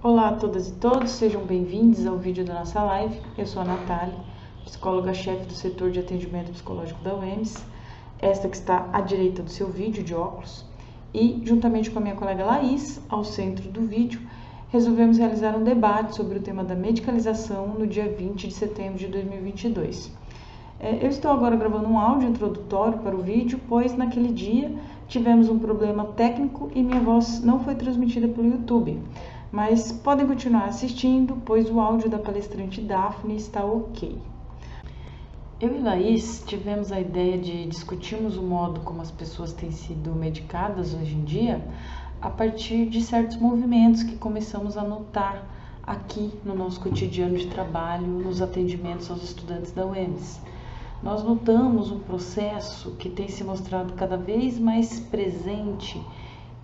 Olá a todas e todos, sejam bem-vindos ao vídeo da nossa live. Eu sou a Natália, psicóloga-chefe do setor de atendimento psicológico da UEMS, esta que está à direita do seu vídeo de óculos, e juntamente com a minha colega Laís, ao centro do vídeo, resolvemos realizar um debate sobre o tema da medicalização no dia 20 de setembro de 2022. Eu estou agora gravando um áudio introdutório para o vídeo, pois naquele dia tivemos um problema técnico e minha voz não foi transmitida pelo YouTube. Mas podem continuar assistindo, pois o áudio da palestrante Daphne está ok. Eu e Laís tivemos a ideia de discutirmos o modo como as pessoas têm sido medicadas hoje em dia a partir de certos movimentos que começamos a notar aqui no nosso cotidiano de trabalho, nos atendimentos aos estudantes da UEMS. Nós notamos um processo que tem se mostrado cada vez mais presente,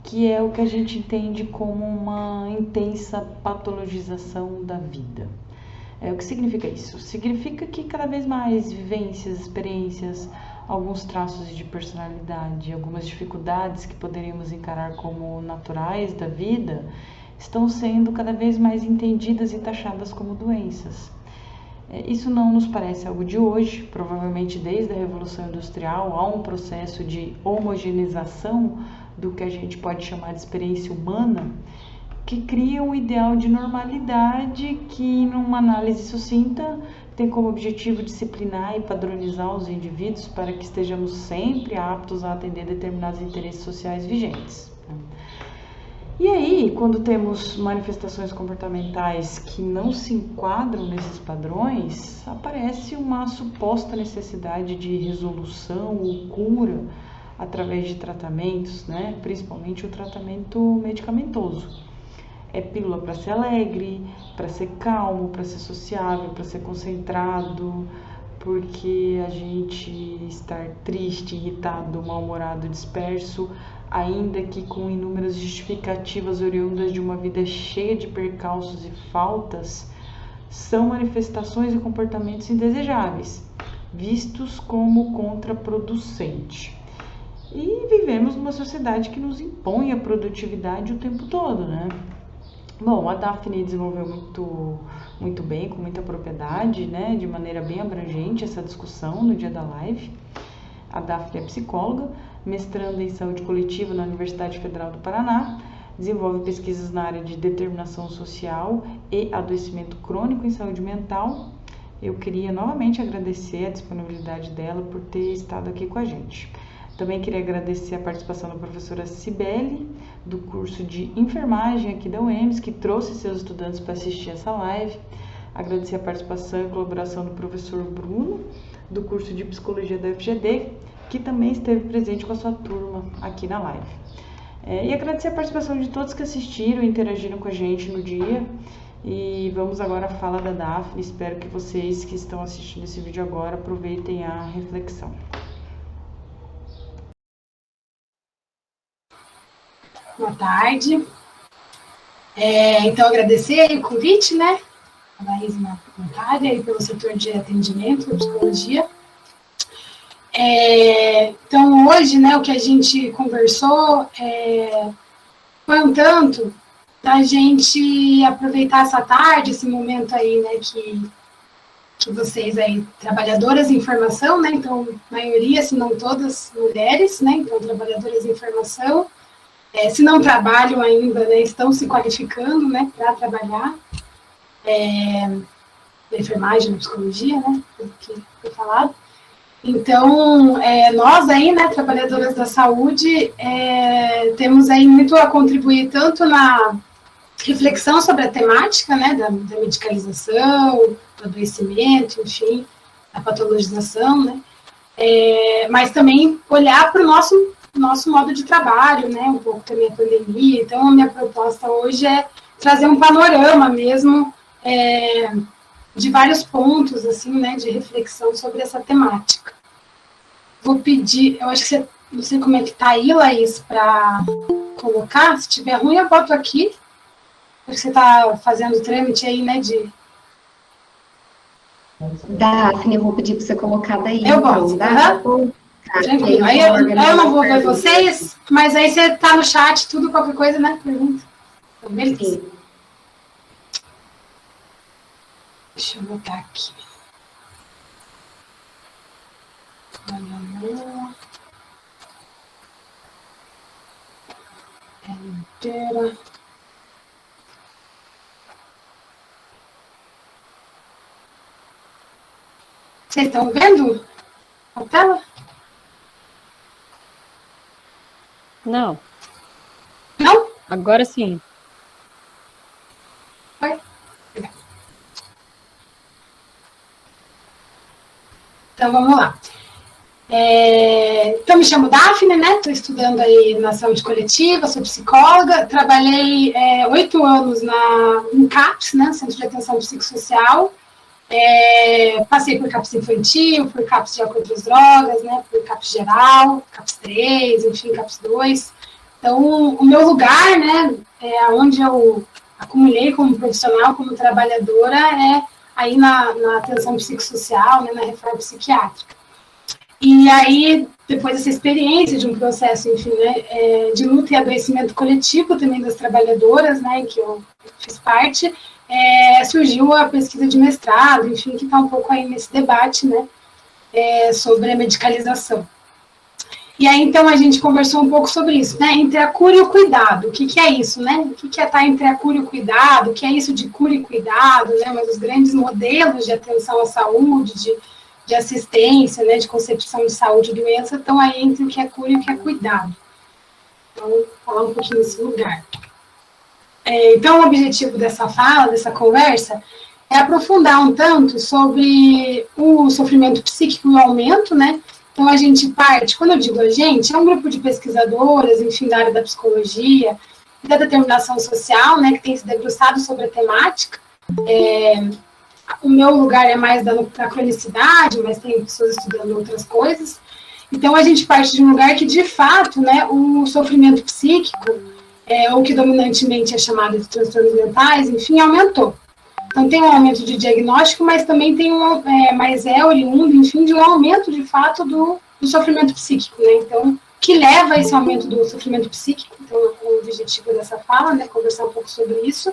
que é o que a gente entende como uma intensa patologização da vida. O que significa isso? Significa que cada vez mais vivências, experiências, alguns traços de personalidade, algumas dificuldades que poderíamos encarar como naturais da vida, estão sendo cada vez mais entendidas e taxadas como doenças. Isso não nos parece algo de hoje, provavelmente desde a Revolução Industrial há um processo de homogeneização do que a gente pode chamar de experiência humana, que cria um ideal de normalidade que, numa análise sucinta, tem como objetivo disciplinar e padronizar os indivíduos para que estejamos sempre aptos a atender determinados interesses sociais vigentes. E aí, quando temos manifestações comportamentais que não se enquadram nesses padrões, aparece uma suposta necessidade de resolução ou cura através de tratamentos, principalmente o tratamento medicamentoso. É pílula para ser alegre, para ser calmo, para ser sociável, para ser concentrado, porque a gente estar triste, irritado, mal-humorado, disperso, ainda que com inúmeras justificativas oriundas de uma vida cheia de percalços e faltas, são manifestações e comportamentos indesejáveis, vistos como contraproducente. E vivemos numa sociedade que nos impõe a produtividade o tempo todo, Bom, a Daphne desenvolveu muito bem, com muita propriedade, de maneira bem abrangente essa discussão no dia da live. A Daphne é psicóloga, mestranda em saúde coletiva na Universidade Federal do Paraná, desenvolve pesquisas na área de determinação social e adoecimento crônico em saúde mental. Eu queria novamente agradecer a disponibilidade dela por ter estado aqui com a gente. Também queria agradecer a participação da professora Cibele, do curso de enfermagem aqui da UEMS, que trouxe seus estudantes para assistir essa live. Agradecer a participação e colaboração do professor Bruno, do curso de psicologia da UFGD, que também esteve presente com a sua turma aqui na live. E agradecer a participação de todos que assistiram e interagiram com a gente no dia. E vamos agora à fala da Daphne. Espero que vocês que estão assistindo esse vídeo agora aproveitem a reflexão. Boa tarde. Então, agradecer o convite, a Laís e a Natália, pelo setor de atendimento, psicologia. Então, hoje, o que a gente conversou foi um tanto da gente aproveitar essa tarde, esse momento aí, que vocês aí, trabalhadoras em informação, então, maioria, se não todas, mulheres, então, trabalhadoras em informação, se não trabalham ainda, estão se qualificando, para trabalhar na enfermagem, na psicologia, que foi falado. Então, nós aí, trabalhadoras da saúde, temos aí muito a contribuir tanto na reflexão sobre a temática, da medicalização, do adoecimento, enfim, da patologização, mas também olhar para o nosso modo de trabalho, um pouco também a pandemia. Então, a minha proposta hoje é trazer um panorama mesmo de vários pontos, assim, de reflexão sobre essa temática. Vou pedir, eu acho que você, não sei como é que tá aí, Laís, para colocar. Se tiver ruim, eu boto aqui. Acho que você está fazendo o trâmite aí, de... Daphne, eu vou pedir para você colocar daí. Eu boto, tá? Tranquilo. Aí eu não vou ver vocês, mas aí você tá no chat, tudo, qualquer coisa, pergunta. Beleza. Deixa eu botar aqui. Inteira. Vocês estão vendo a tela? Não. Não? Agora sim. Oi? Então, vamos lá. Então, me chamo Daphne, né? Estou estudando aí na saúde coletiva, sou psicóloga. Trabalhei 8 anos no CAPS, né? Centro de Atenção Psicossocial. Passei por CAPS infantil, por CAPS de álcool e outras drogas, né? Por CAPS geral, CAPS 3, enfim, CAPS 2. Então, o meu lugar, né? Onde eu acumulei como profissional, como trabalhadora, é aí na atenção psicossocial, né? Na reforma psiquiátrica. E aí, depois dessa experiência de um processo, enfim, né, de luta e adoecimento coletivo também das trabalhadoras, né, que eu fiz parte, surgiu a pesquisa de mestrado, enfim, que está um pouco aí nesse debate, né, sobre a medicalização. E aí, então, a gente conversou um pouco sobre isso, né, entre a cura e o cuidado. O que é isso, né? O que é estar entre a cura e o cuidado? O que é isso de cura e cuidado, né? Mas os grandes modelos de atenção à saúde, de assistência, né, de concepção de saúde e doença, estão aí entre o que é cura e o que é cuidado. Então, vou falar um pouquinho nesse lugar. Então, o objetivo dessa fala, dessa conversa, é aprofundar um tanto sobre o sofrimento psíquico e o aumento, né? Então, a gente parte, quando eu digo a gente, é um grupo de pesquisadoras, enfim, da área da psicologia, da determinação social, né, que tem se debruçado sobre a temática. O meu lugar é mais da cronicidade, mas tem pessoas estudando outras coisas. Então, a gente parte de um lugar que, de fato, né, o sofrimento psíquico, ou que dominantemente é chamado de transtornos mentais, enfim, aumentou. Então, tem um aumento de diagnóstico, mas também tem mas oriundo, enfim, de um aumento, de fato, do sofrimento psíquico, né? Então, que leva a esse aumento do sofrimento psíquico, então, o objetivo dessa fala, né, conversar um pouco sobre isso,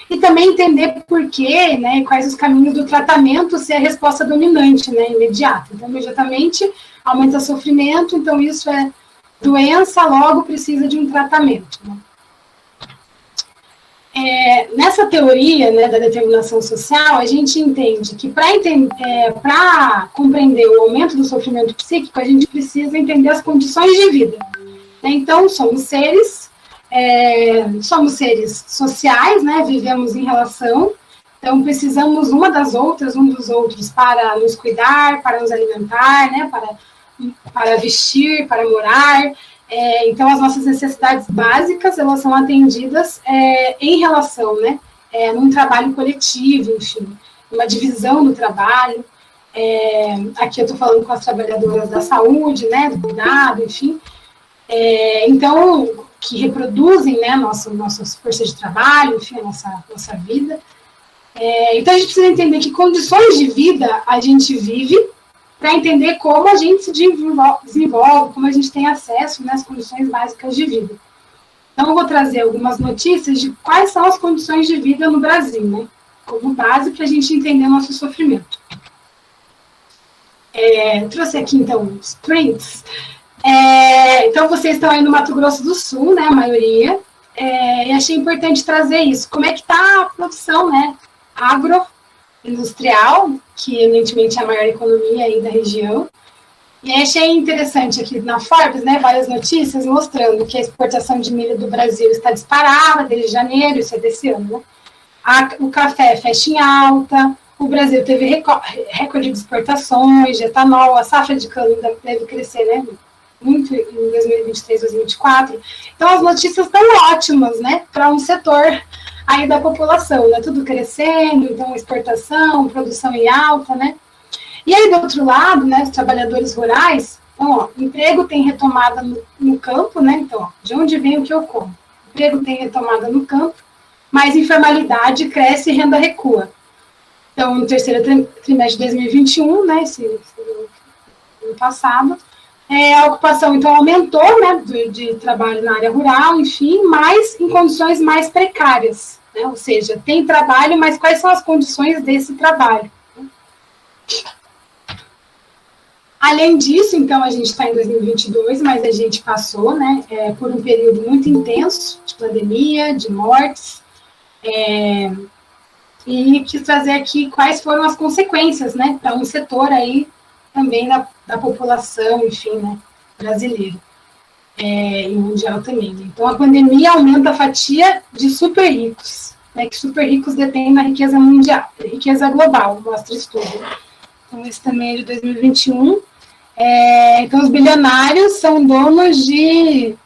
e também entender por quê, né, e quais os caminhos do tratamento ser a resposta dominante, né, imediata. Então, imediatamente, aumenta o sofrimento, então isso é doença, logo precisa de um tratamento, né? Nessa teoria, né, da determinação social, a gente entende que para compreender o aumento do sofrimento psíquico, a gente precisa entender as condições de vida. Então, somos seres sociais, né, vivemos em relação, então precisamos uma das outras, um dos outros, para nos cuidar, para nos alimentar, né, para vestir, para morar. Então, as nossas necessidades básicas, elas são atendidas em relação, né, num trabalho coletivo, enfim, uma divisão do trabalho. Aqui eu estou falando com as trabalhadoras da saúde, né, do cuidado, enfim. Então, que reproduzem, né, nossa força de trabalho, enfim, a nossa vida. Então, a gente precisa entender que condições de vida a gente vive, para entender como a gente se desenvolve, como a gente tem acesso, né, às condições básicas de vida. Então, eu vou trazer algumas notícias de quais são as condições de vida no Brasil, né, como base para a gente entender nosso sofrimento. Trouxe aqui, então, os prints. Então, vocês estão aí no Mato Grosso do Sul, né, a maioria, e achei importante trazer isso. Como é que está a produção, né, agroindustrial, que evidentemente é a maior economia aí da região. E achei interessante aqui na Forbes, né, várias notícias mostrando que a exportação de milho do Brasil está disparada desde janeiro, isso é desse ano, né? O café fecha em alta, o Brasil teve recorde de exportações de etanol, a safra de cana ainda deve crescer, né, muito em 2023, 2024. Então, as notícias estão ótimas, né, para um setor aí da população, né, tudo crescendo, então exportação, produção em alta, né. E aí, do outro lado, né, os trabalhadores rurais, então, ó, emprego tem retomada no campo, né, então, ó, de onde vem o que eu como? Emprego tem retomada no campo, mas informalidade cresce e renda recua. Então, no terceiro trimestre de 2021, né, esse ano passado, a ocupação, então, aumentou, né, de trabalho na área rural, enfim, mas em condições mais precárias. né? Ou seja, tem trabalho, mas quais são as condições desse trabalho? Além disso, então, a gente está em 2022, mas a gente passou, né, por um período muito intenso de pandemia, de mortes, e quis trazer aqui quais foram as consequências, né, para um setor aí também da população, enfim, né, brasileira, e mundial também. Né? Então, a pandemia aumenta a fatia de super ricos, né, que super ricos detêm na riqueza mundial, riqueza global, mostra estudo. Então, esse também é de 2021. Então, os bilionários são donos de...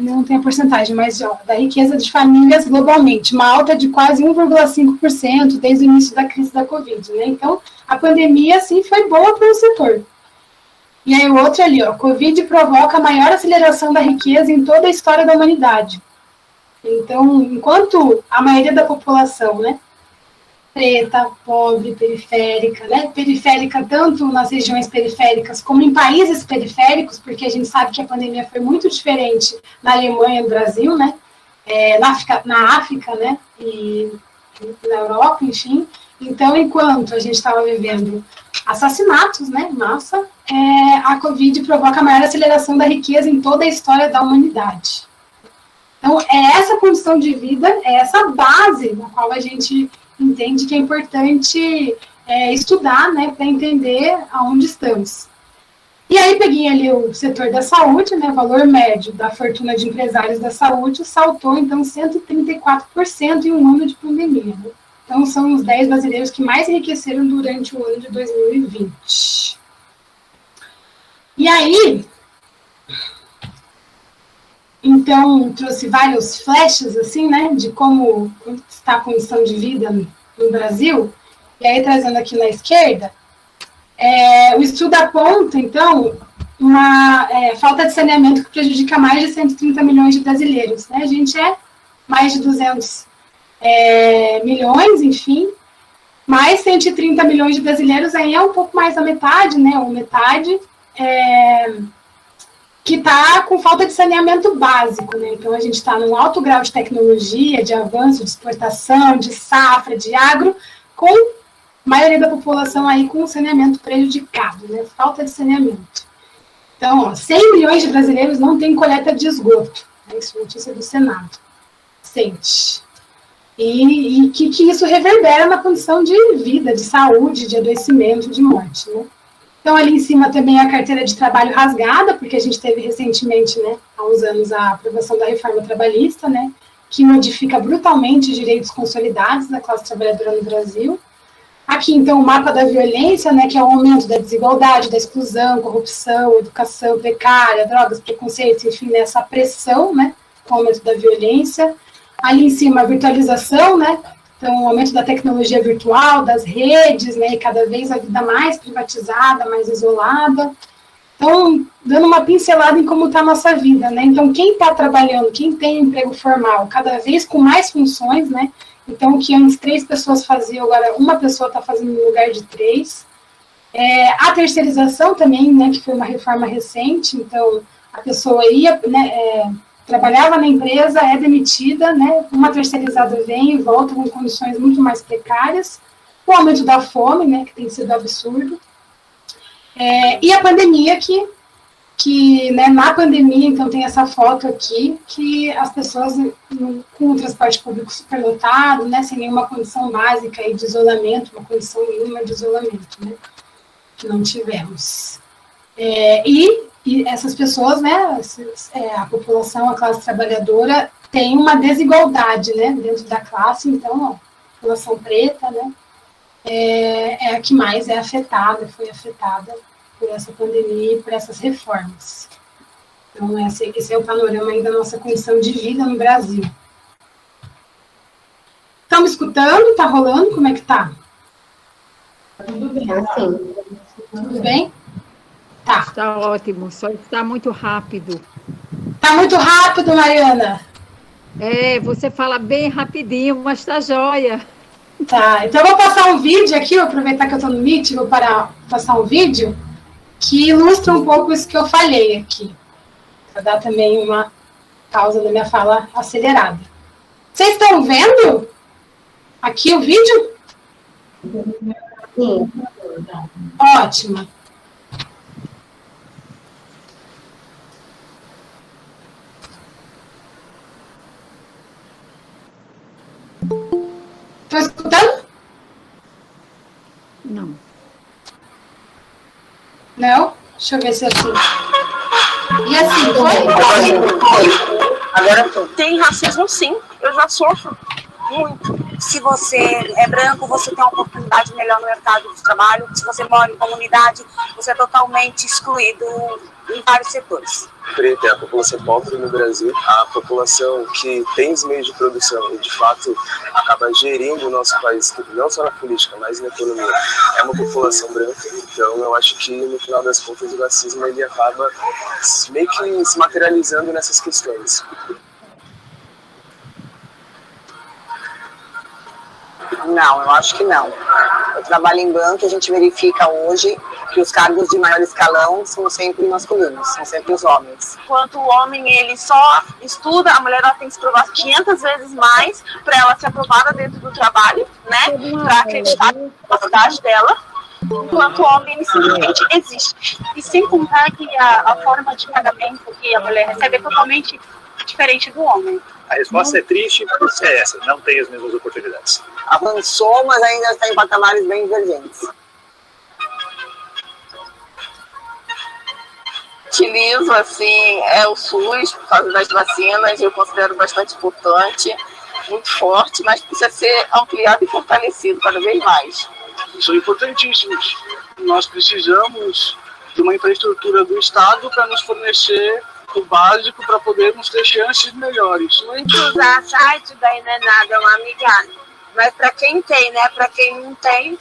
não tem a porcentagem, mas da riqueza de famílias globalmente, uma alta de quase 1,5% desde o início da crise da Covid. Né? Então, a pandemia, sim, foi boa para o setor. E aí, o outro ali, ó, Covid provoca a maior aceleração da riqueza em toda a história da humanidade. Então, enquanto a maioria da população, né, preta, pobre, periférica, né? Periférica tanto nas regiões periféricas como em países periféricos, porque a gente sabe que a pandemia foi muito diferente na Alemanha e no Brasil, né? Na África, né? E na Europa, enfim. Então, enquanto a gente estava vivendo assassinatos, né? Massa, a Covid provoca a maior aceleração da riqueza em toda a história da humanidade. Então, é essa condição de vida, é essa base na qual a gente entende que é importante estudar, né, para entender aonde estamos. E aí peguei ali o setor da saúde, né, o valor médio da fortuna de empresários da saúde saltou, então, 134% em um ano de pandemia. Né? Então, são os 10 brasileiros que mais enriqueceram durante o ano de 2020. E aí, então, trouxe vários flashes, assim, né, de como está a condição de vida no Brasil. E aí, trazendo aqui na esquerda, o estudo aponta, então, uma falta de saneamento que prejudica mais de 130 milhões de brasileiros. Né? A gente mais de 200 milhões, enfim, mais 130 milhões de brasileiros, aí é um pouco mais da metade, né, ou metade, que está com falta de saneamento básico, né? Então, a gente está num alto grau de tecnologia, de avanço, de exportação, de safra, de agro, com a maioria da população aí com saneamento prejudicado, né? Falta de saneamento. Então, 100 milhões de brasileiros não têm coleta de esgoto. Isso é notícia do Senado. Sente. E que isso reverbera na condição de vida, de saúde, de adoecimento, de morte, né? Então, ali em cima também a carteira de trabalho rasgada, porque a gente teve recentemente, né, há uns anos, a aprovação da reforma trabalhista, né, que modifica brutalmente os direitos consolidados da classe trabalhadora no Brasil. Aqui, então, o mapa da violência, né, que é o aumento da desigualdade, da exclusão, corrupção, educação precária, drogas, preconceitos, enfim, nessa pressão, né, com o aumento da violência. Ali em cima, a virtualização, né, então, o aumento da tecnologia virtual, das redes, né, e cada vez a vida mais privatizada, mais isolada. Então, dando uma pincelada em como está a nossa vida, né? Então, quem está trabalhando, quem tem emprego formal, cada vez com mais funções, né? Então, o que antes 3 pessoas faziam, agora uma pessoa está fazendo no lugar de 3. A terceirização também, né, que foi uma reforma recente, então, a pessoa ia, né, trabalhava na empresa, é demitida, né, uma terceirizada vem e volta com condições muito mais precárias, o aumento da fome, né, que tem sido absurdo, e a pandemia que né, na pandemia, então tem essa foto aqui, que as pessoas com o transporte público superlotado, né, sem nenhuma condição básica aí de isolamento, uma condição mínima de isolamento, né, que não tivemos. E essas pessoas, né, a população, a classe trabalhadora, tem uma desigualdade, né, dentro da classe, então, ó, a população preta, né, é a que mais é afetada, foi afetada por essa pandemia e por essas reformas. Então, esse é o panorama aí da nossa condição de vida no Brasil. Estão me escutando? Está rolando? Como é que está? Tudo bem. Sim. Tudo bem? Tá. Está ótimo, só está muito rápido. Está muito rápido, Mariana. Você fala bem rapidinho, mas está jóia. Tá, então eu vou passar um vídeo aqui, vou aproveitar que eu estou no Meet, vou passar um vídeo que ilustra um pouco isso que eu falei aqui, para dar também uma pausa da minha fala acelerada. Vocês estão vendo aqui o vídeo? Sim. Ótimo. Estão escutando? Não. Não? Deixa eu ver se é assim. E assim, foi? Agora tem racismo, sim. Eu já sofro muito. Se você é branco, você tem uma oportunidade melhor no mercado de trabalho. Se você mora em comunidade, você é totalmente excluído em vários setores. Preta é a população pobre no Brasil, a população que tem os meios de produção e de fato acaba gerindo o nosso país, não só na política, mas na economia. É uma população branca, então eu acho que no final das contas o racismo ele acaba meio que se materializando nessas questões. Não, eu acho que não. Eu trabalho em banco e a gente verifica hoje que os cargos de maior escalão são sempre masculinos, são sempre os homens. Enquanto o homem ele só estuda, a mulher ela tem que se provar 500 vezes mais para ela ser aprovada dentro do trabalho, né? Para acreditar na capacidade dela. Enquanto o homem ele simplesmente existe. E sem contar que a forma de pagamento que a mulher recebe é totalmente diferente do homem. A resposta é triste, mas é essa, não tem as mesmas oportunidades. Avançou, mas ainda está em patamares bem divergentes. Utilizo, assim, o SUS por causa das vacinas, eu considero bastante importante, muito forte, mas precisa ser ampliado e fortalecido cada vez mais. São importantíssimos. Nós precisamos de uma infraestrutura do Estado para nos fornecer o básico para podermos ter chances melhores. Muito usar site daí não é nada, é uma amigável. Mas para quem tem, né? Para quem não tem,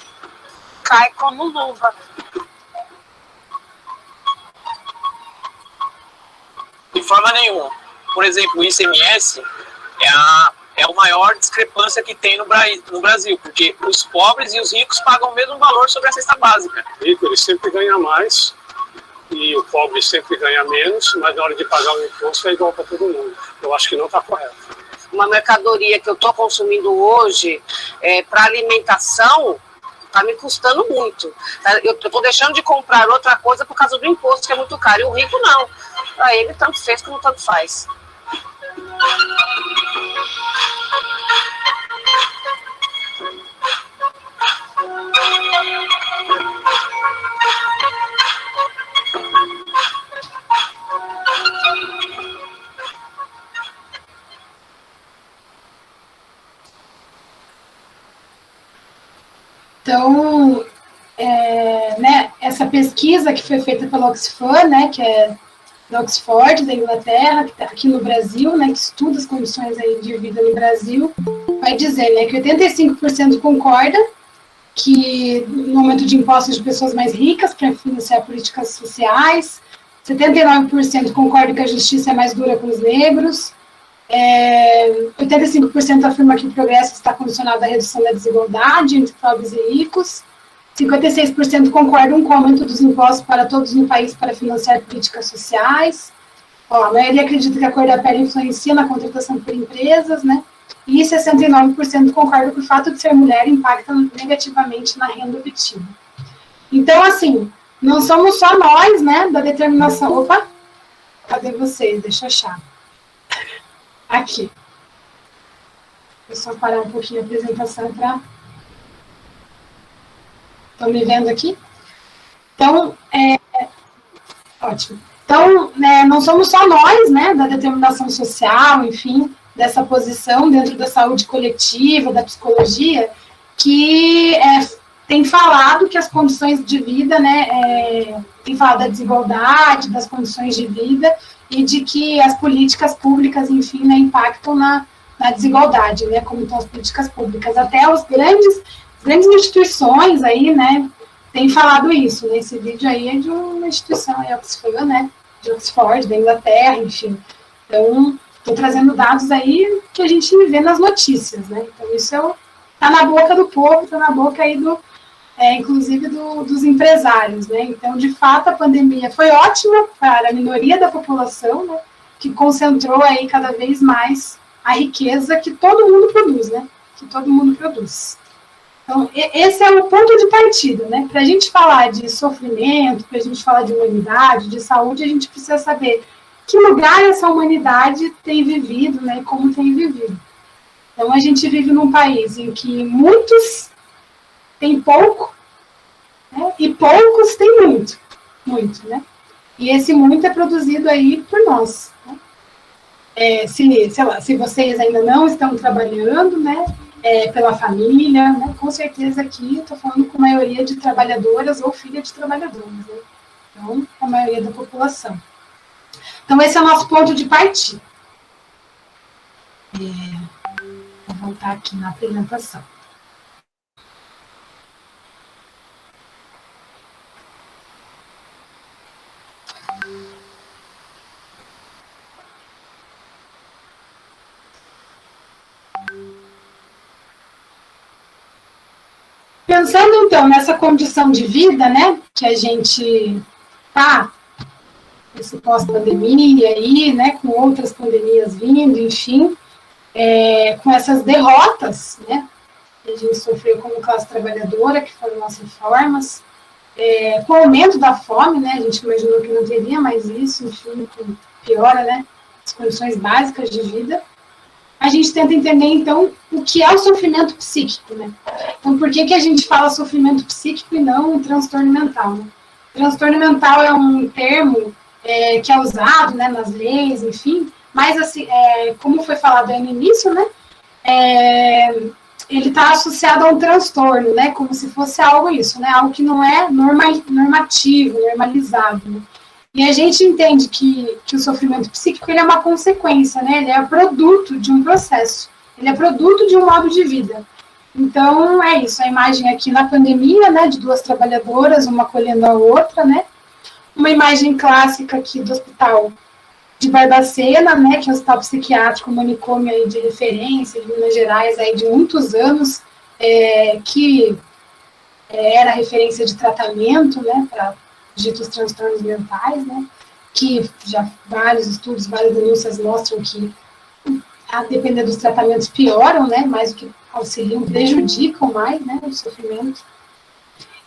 cai como luva. De forma nenhuma. Por exemplo, o ICMS é a maior discrepância que tem no Brasil, porque os pobres e os ricos pagam o mesmo valor sobre a cesta básica. O rico ele sempre ganha mais e o pobre sempre ganha menos, mas na hora de pagar o imposto é igual para todo mundo. Eu acho que não está correto. Uma mercadoria que eu estou consumindo hoje para alimentação está me custando muito. Eu estou deixando de comprar outra coisa por causa do imposto, que é muito caro. E o rico não. Para ele tanto fez como tanto faz. Então, né, essa pesquisa que foi feita pela Oxfam, né, que é da Oxford, da Inglaterra, que está aqui no Brasil, né, que estuda as condições aí de vida no Brasil, vai dizer, né, que 85% concorda que no aumento de impostos de pessoas mais ricas para financiar políticas sociais, 79% concorda que a justiça é mais dura com os negros, 85% afirma que o progresso está condicionado à redução da desigualdade entre pobres e ricos, 56% concordam com o aumento dos impostos para todos no país para financiar políticas sociais. A maioria acredita que a cor da pele influencia na contratação por empresas, né? E 69% concordam que o fato de ser mulher impacta negativamente na renda obtida. Então, assim, não somos só nós, né, da determinação... Opa, cadê vocês? Deixa eu achar. Aqui. Vou só parar um pouquinho a apresentação para... Estão me vendo aqui? Então, ótimo. Então, não somos só nós, né, da determinação social, enfim, dessa posição dentro da saúde coletiva, da psicologia, que tem falado que as condições de vida, né, tem falado da desigualdade, das condições de vida, e de que as políticas públicas, enfim, né, impactam na desigualdade, né, como estão as políticas públicas. Até os grandes instituições aí, né, têm falado isso, né? Esse vídeo aí é de uma instituição aí, Oxfam, né, de Oxford, da Inglaterra, enfim. Então, estou trazendo dados aí que a gente vê nas notícias, né, então isso está na boca do povo, está na boca aí inclusive dos empresários, né, então, de fato, a pandemia foi ótima para a minoria da população, né, que concentrou aí cada vez mais a riqueza que todo mundo produz, né? Que todo mundo produz. Então, esse é o ponto de partida, né? Para a gente falar de sofrimento, para a gente falar de humanidade, de saúde, a gente precisa saber que lugar essa humanidade tem vivido, né? E como tem vivido. Então, a gente vive num país em que muitos têm pouco, né? E poucos têm muito, né? E esse muito é produzido aí por nós, né? Se vocês ainda não estão trabalhando, né? Pela família, né? Com certeza aqui estou falando com a maioria de trabalhadoras ou filha de trabalhadores, né? Então, a maioria da população. Então, esse é o nosso ponto de partida. Vou voltar aqui na apresentação. Pensando, então, nessa condição de vida, né, que a gente está, esse pós-pandemia aí, né, com outras pandemias vindo, enfim, com essas derrotas, né, que a gente sofreu como classe trabalhadora, que foram as reformas, com o aumento da fome, né, a gente imaginou que não teria mais isso, enfim, piora, né, as condições básicas de vida. A gente tenta entender, então, o que é o sofrimento psíquico, né? Então, por que a gente fala sofrimento psíquico e não transtorno mental, né? Transtorno mental é um termo que é usado, né, nas leis, enfim, mas, assim, como foi falado aí no início, né, ele está associado a um transtorno, né, como se fosse algo isso, né, algo que não é normativo, normalizado, né? E a gente entende que o sofrimento psíquico ele é uma consequência, né? Ele é produto de um processo, ele é produto de um modo de vida. Então, é isso, a imagem aqui na pandemia, né, de duas trabalhadoras, uma acolhendo a outra, né? Uma imagem clássica aqui do hospital de Barbacena, né, que é um hospital psiquiátrico, manicômio aí de referência de Minas Gerais aí de muitos anos, que era referência de tratamento, né, para ditos transtornos mentais, né, que já vários estudos, várias denúncias mostram que, a depender dos tratamentos, pioram, né, mais do que auxiliam, prejudicam mais, né, o sofrimento.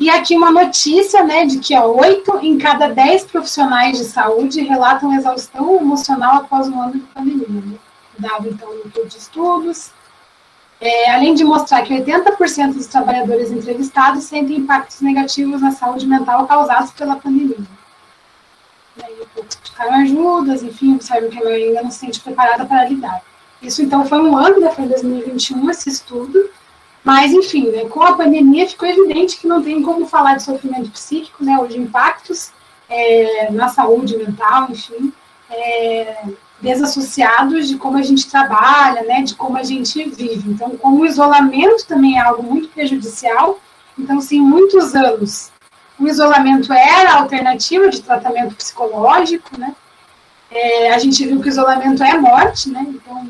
E aqui uma notícia, né, de que 8 em cada 10 profissionais de saúde relatam exaustão emocional após um ano de pandemia, né, dado, então, no grupo de estudos. Além de mostrar que 80% dos trabalhadores entrevistados sentem impactos negativos na saúde mental causados pela pandemia. E aí, poucos buscaram ajudas, enfim, observam que a maioria ainda não se sente preparada para lidar. Isso, então, foi um ano, né, foi em 2021, esse estudo, mas, enfim, né, com a pandemia ficou evidente que não tem como falar de sofrimento psíquico, né, ou de impactos na saúde mental, enfim, desassociados de como a gente trabalha, né, de como a gente vive. Então, como o isolamento também é algo muito prejudicial, então, sim, muitos anos, o isolamento era a alternativa de tratamento psicológico, né, a gente viu que o isolamento é morte, né, então,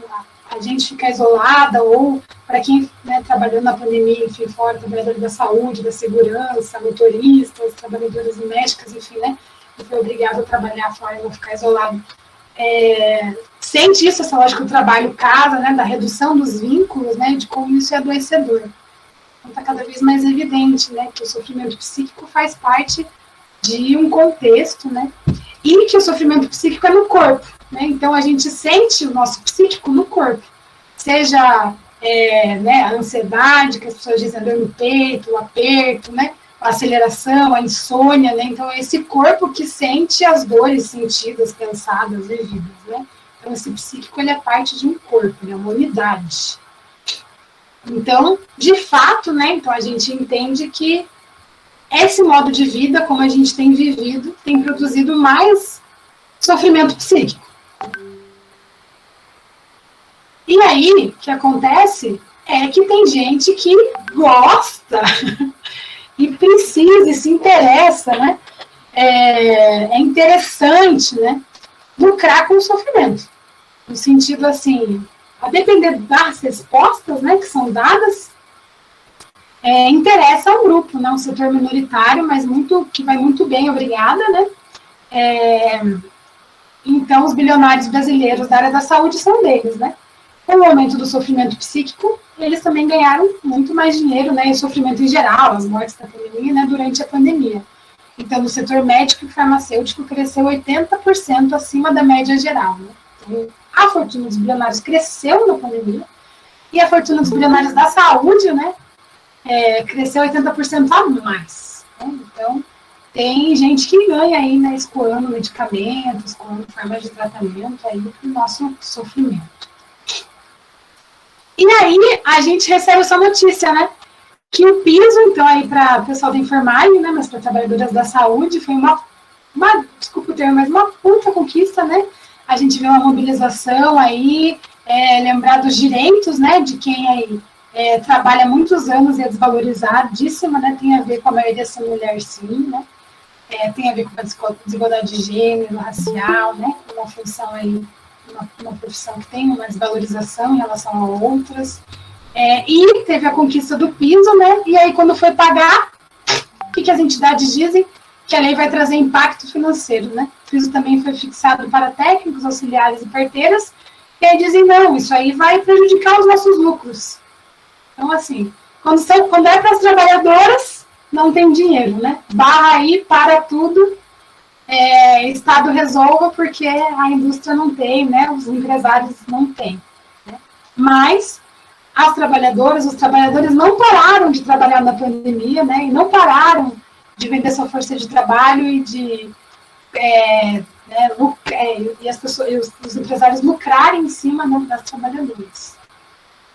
a gente ficar isolada, ou para quem, né, trabalhando na pandemia, enfim, fora, trabalhadores da saúde, da segurança, motoristas, trabalhadoras domésticas, enfim, né, que foi obrigado a trabalhar fora e não ficar isolado. Sente isso, essa lógica do trabalho casa, né, da redução dos vínculos, né, de como isso é adoecedor. Então, está cada vez mais evidente, né, que o sofrimento psíquico faz parte de um contexto, né, e que o sofrimento psíquico é no corpo, né, então a gente sente o nosso psíquico no corpo, seja né, a ansiedade, que as pessoas dizem dor no peito, o aperto, né, a aceleração, a insônia, né? Então, é esse corpo que sente as dores sentidas, pensadas, vividas, né? Então, esse psíquico, ele é parte de um corpo, ele é uma unidade. Então, de fato, né? Então, a gente entende que esse modo de vida, como a gente tem vivido, tem produzido mais sofrimento psíquico. E aí, o que acontece é que tem gente que gosta e precisa, e se interessa, né? É interessante, né? Lucrar com o sofrimento. No sentido, assim, a depender das respostas, né, que são dadas, interessa ao grupo, né? Um setor minoritário, mas que vai muito bem, obrigada, né? Então, os bilionários brasileiros da área da saúde são deles, né? com o aumento do sofrimento psíquico, eles também ganharam muito mais dinheiro, né, e o sofrimento em geral, as mortes da pandemia, né, durante a pandemia. Então, o setor médico e farmacêutico cresceu 80% acima da média geral. Né? Então, a fortuna dos bilionários cresceu na pandemia, e a fortuna dos bilionários da saúde, né, cresceu 80% a mais. Né? Então, tem gente que ganha aí, né, escoando medicamentos, escoando formas de tratamento aí para o nosso sofrimento. E aí, a gente recebe essa notícia, né, que o piso, então, aí para o pessoal da enfermagem, né, mas para trabalhadoras da saúde, foi uma, desculpa o termo, mas uma puta conquista, né, a gente vê uma mobilização aí, lembrar dos direitos, né, de quem aí trabalha há muitos anos e é desvalorizadíssima, né, tem a ver com a maioria ser mulher, sim, né, tem a ver com a desigualdade de gênero, racial, né, uma função aí, uma profissão que tem uma desvalorização em relação a outras, e teve a conquista do piso, né, e aí quando foi pagar, o que as entidades dizem? Que a lei vai trazer impacto financeiro, né, o piso também foi fixado para técnicos, auxiliares e parteiras, e aí dizem, não, isso aí vai prejudicar os nossos lucros. Então, assim, quando é para as trabalhadoras, não tem dinheiro, né, barra aí, para tudo, Estado resolva porque a indústria não tem, né, os empresários não têm. Né? Mas as trabalhadoras, os trabalhadores não pararam de trabalhar na pandemia, né, e não pararam de vender sua força de trabalho e de e as pessoas, os empresários lucrarem em cima, né, das trabalhadoras.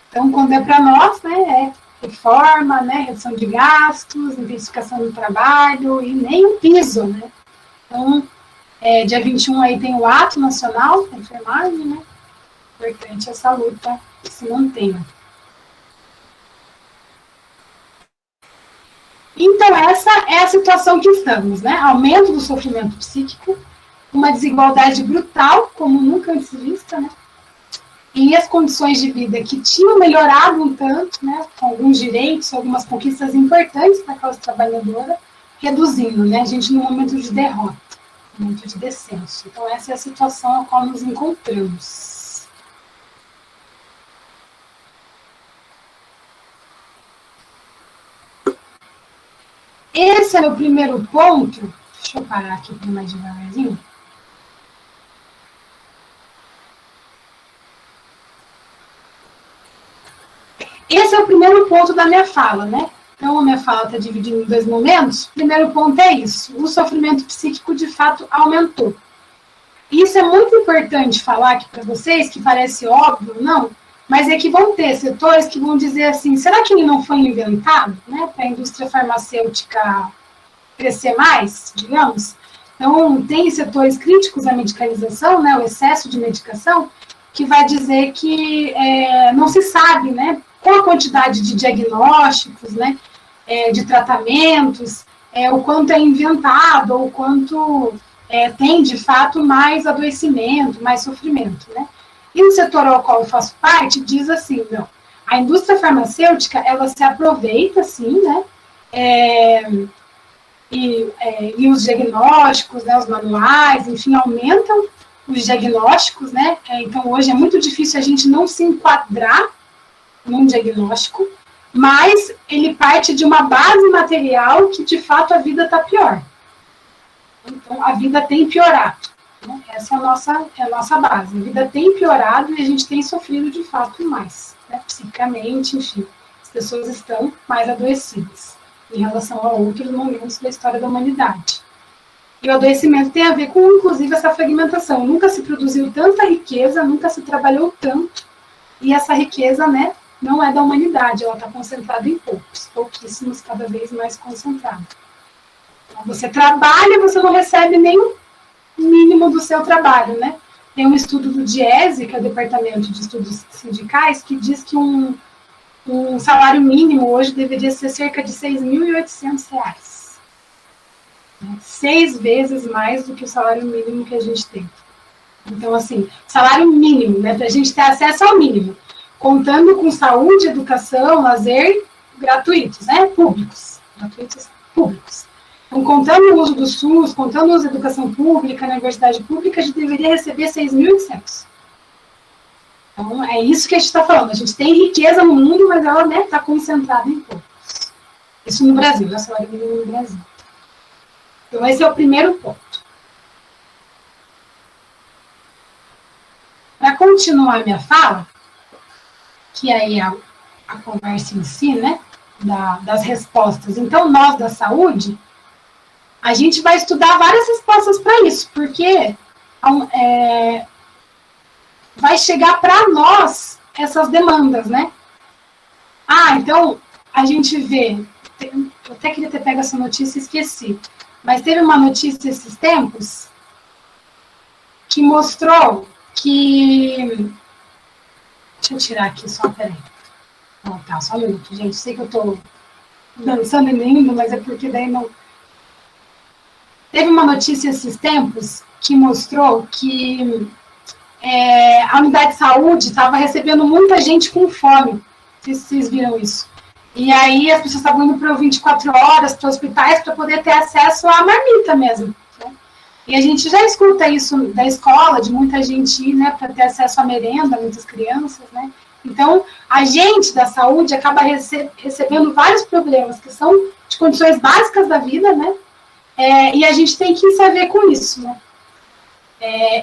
Então, quando é para nós, né, reforma, né, redução de gastos, intensificação do trabalho e nem o piso, né. Então, dia 21 aí tem o ato nacional da enfermagem, né? Importante essa luta que se mantenha. Então, essa é a situação que estamos, né? Aumento do sofrimento psíquico, uma desigualdade brutal, como nunca antes vista, né? E as condições de vida que tinham melhorado um tanto, né? Com alguns direitos, algumas conquistas importantes para a classe trabalhadora, reduzindo, né? A gente num momento de derrota, momento de descenso. Então, essa é a situação a qual nos encontramos. Esse é o primeiro ponto. Deixa eu parar aqui para mais devagarzinho. Esse é o primeiro ponto da minha fala, né? Então, a minha fala está dividida em dois momentos. O primeiro ponto é isso. O sofrimento psíquico, de fato, aumentou. Isso é muito importante falar aqui para vocês, que parece óbvio, não, mas é que vão ter setores que vão dizer assim, será que ele não foi inventado, né, para a indústria farmacêutica crescer mais, digamos? Então, tem setores críticos à medicalização, né, o excesso de medicação, que vai dizer que não se sabe, né, com a quantidade de diagnósticos, né, de tratamentos, o quanto é inventado, ou o quanto tem, de fato, mais adoecimento, mais sofrimento, né. E no setor ao qual eu faço parte, diz assim, não, a indústria farmacêutica, ela se aproveita, sim, né, e os diagnósticos, né, os manuais, enfim, aumentam os diagnósticos, né, então hoje é muito difícil a gente não se enquadrar num diagnóstico, mas ele parte de uma base material que, de fato, a vida está pior. Então, a vida tem piorado. Né? Essa é a nossa base. A vida tem piorado e a gente tem sofrido, de fato, mais. Né? Psicicamente, enfim. As pessoas estão mais adoecidas em relação a outros momentos da história da humanidade. E o adoecimento tem a ver com, inclusive, essa fragmentação. Nunca se produziu tanta riqueza, nunca se trabalhou tanto. E essa riqueza, né, não é da humanidade, ela está concentrada em pouquíssimos, cada vez mais concentrada. Então, você trabalha, você não recebe nem o mínimo do seu trabalho, né? Tem um estudo do DIESE, que é o Departamento de Estudos Sindicais, que diz que um salário mínimo hoje deveria ser cerca de R$ 6.800. 6 vezes mais do que o salário mínimo que a gente tem. Então, assim, salário mínimo, né? Para a gente ter acesso ao mínimo. Contando com saúde, educação, lazer gratuitos, né? Públicos. Gratuitos públicos. Então, contando o uso do SUS, contando o uso da educação pública, na universidade pública, a gente deveria receber 6.800. Então, é isso que a gente está falando. A gente tem riqueza no mundo, mas ela está concentrada em poucos. Isso no Brasil, na salário mínimo no Brasil. Então, esse é o primeiro ponto. Para continuar minha fala, que aí é a conversa em si, né, das respostas. Então, nós da saúde, a gente vai estudar várias respostas para isso, porque vai chegar para nós essas demandas, né? Então, a gente vê, eu até queria ter pego essa notícia e esqueci, mas teve uma notícia esses tempos que mostrou que... Deixa eu tirar aqui só, peraí. Tá, só um minuto, gente. Sei que eu tô dançando e lindo, mas é porque daí não... Teve uma notícia esses tempos que mostrou que a unidade de saúde estava recebendo muita gente com fome. Não sei se vocês viram isso. E aí as pessoas estavam indo para 24 horas para hospitais para poder ter acesso à marmita mesmo. Né? E a gente já escuta isso da escola, de muita gente ir, né, para ter acesso à merenda, muitas crianças, né? Então, a gente da saúde acaba recebendo vários problemas que são de condições básicas da vida, né? E a gente tem que saber com isso, né?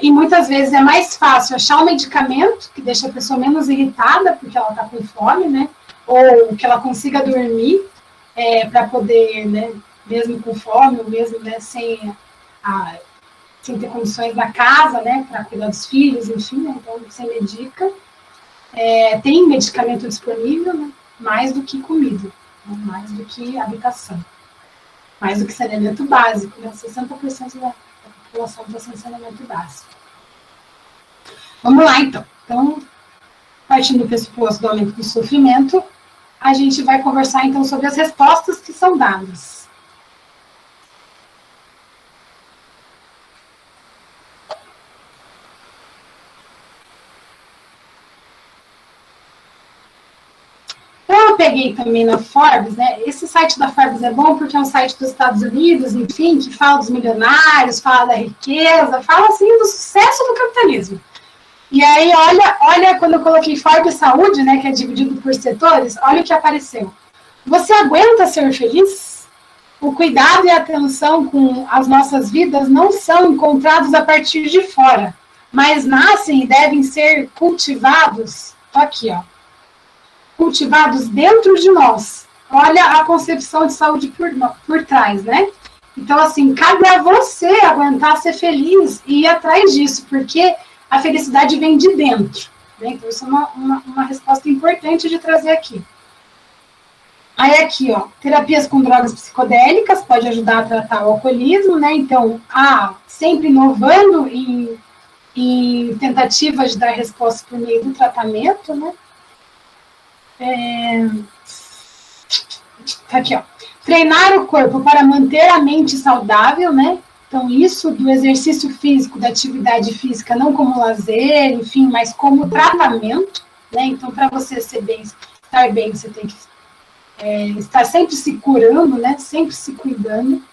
E muitas vezes é mais fácil achar um medicamento que deixa a pessoa menos irritada porque ela está com fome, né? Ou que ela consiga dormir para poder, né, mesmo com fome, ou mesmo, né, sem ter condições na casa, né, para cuidar dos filhos, enfim, né, então você medica. Tem medicamento disponível, né, mais do que comida, né, mais do que habitação, mais do que saneamento básico, né, 60% da população está sem saneamento básico. Vamos lá, então. Então, partindo do pressuposto do aumento do sofrimento, a gente vai conversar, então, sobre as respostas que são dadas. Eu peguei também na Forbes, né? Esse site da Forbes é bom porque é um site dos Estados Unidos, enfim, que fala dos milionários, fala da riqueza, fala, assim, do sucesso do capitalismo. E aí, olha, quando eu coloquei Forbes Saúde, né, que é dividido por setores, olha o que apareceu. Você aguenta ser feliz? O cuidado e a atenção com as nossas vidas não são encontrados a partir de fora, mas nascem e devem ser cultivados, aqui, ó, cultivados dentro de nós. Olha a concepção de saúde por trás, né? Então, assim, cabe a você aguentar ser feliz e ir atrás disso, porque a felicidade vem de dentro. Né? Então, isso é uma resposta importante de trazer aqui. Aí aqui, ó, terapias com drogas psicodélicas pode ajudar a tratar o alcoolismo, né? Então, sempre inovando em tentativas de dar resposta por meio do tratamento, né? Aqui, ó. Treinar o corpo para manter a mente saudável, né? Então, isso do exercício físico, da atividade física, não como lazer, enfim, mas como tratamento, né? Então, para você estar bem, você tem que estar sempre se curando, né? Sempre se cuidando.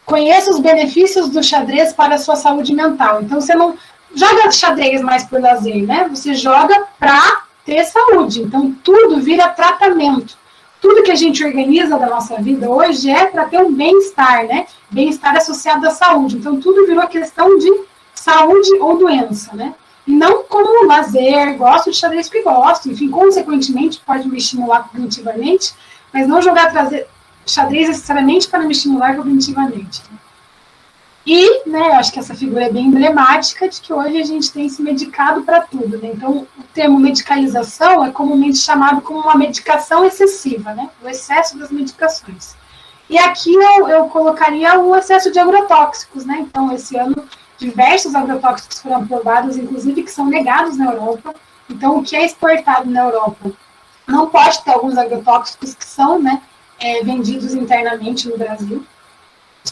Conheça os benefícios do xadrez para a sua saúde mental. Então, você não joga xadrez mais por lazer, né? Você joga para ter saúde. Então, tudo vira tratamento. Tudo que a gente organiza da nossa vida hoje é para ter um bem-estar, né? Bem-estar associado à saúde. Então, tudo virou questão de saúde ou doença, né? E não como lazer, gosto de xadrez porque gosto, enfim, consequentemente, pode me estimular cognitivamente, mas não jogar xadrez necessariamente para me estimular cognitivamente. E, né, eu acho que essa figura é bem emblemática de que hoje a gente tem se medicado para tudo, né? Então, o termo medicalização é comumente chamado como uma medicação excessiva, né? O excesso das medicações. E aqui eu colocaria o excesso de agrotóxicos, né? Então, esse ano, diversos agrotóxicos foram aprovados, inclusive que são negados na Europa. Então, o que é exportado na Europa não pode ter alguns agrotóxicos que são, né, vendidos internamente no Brasil.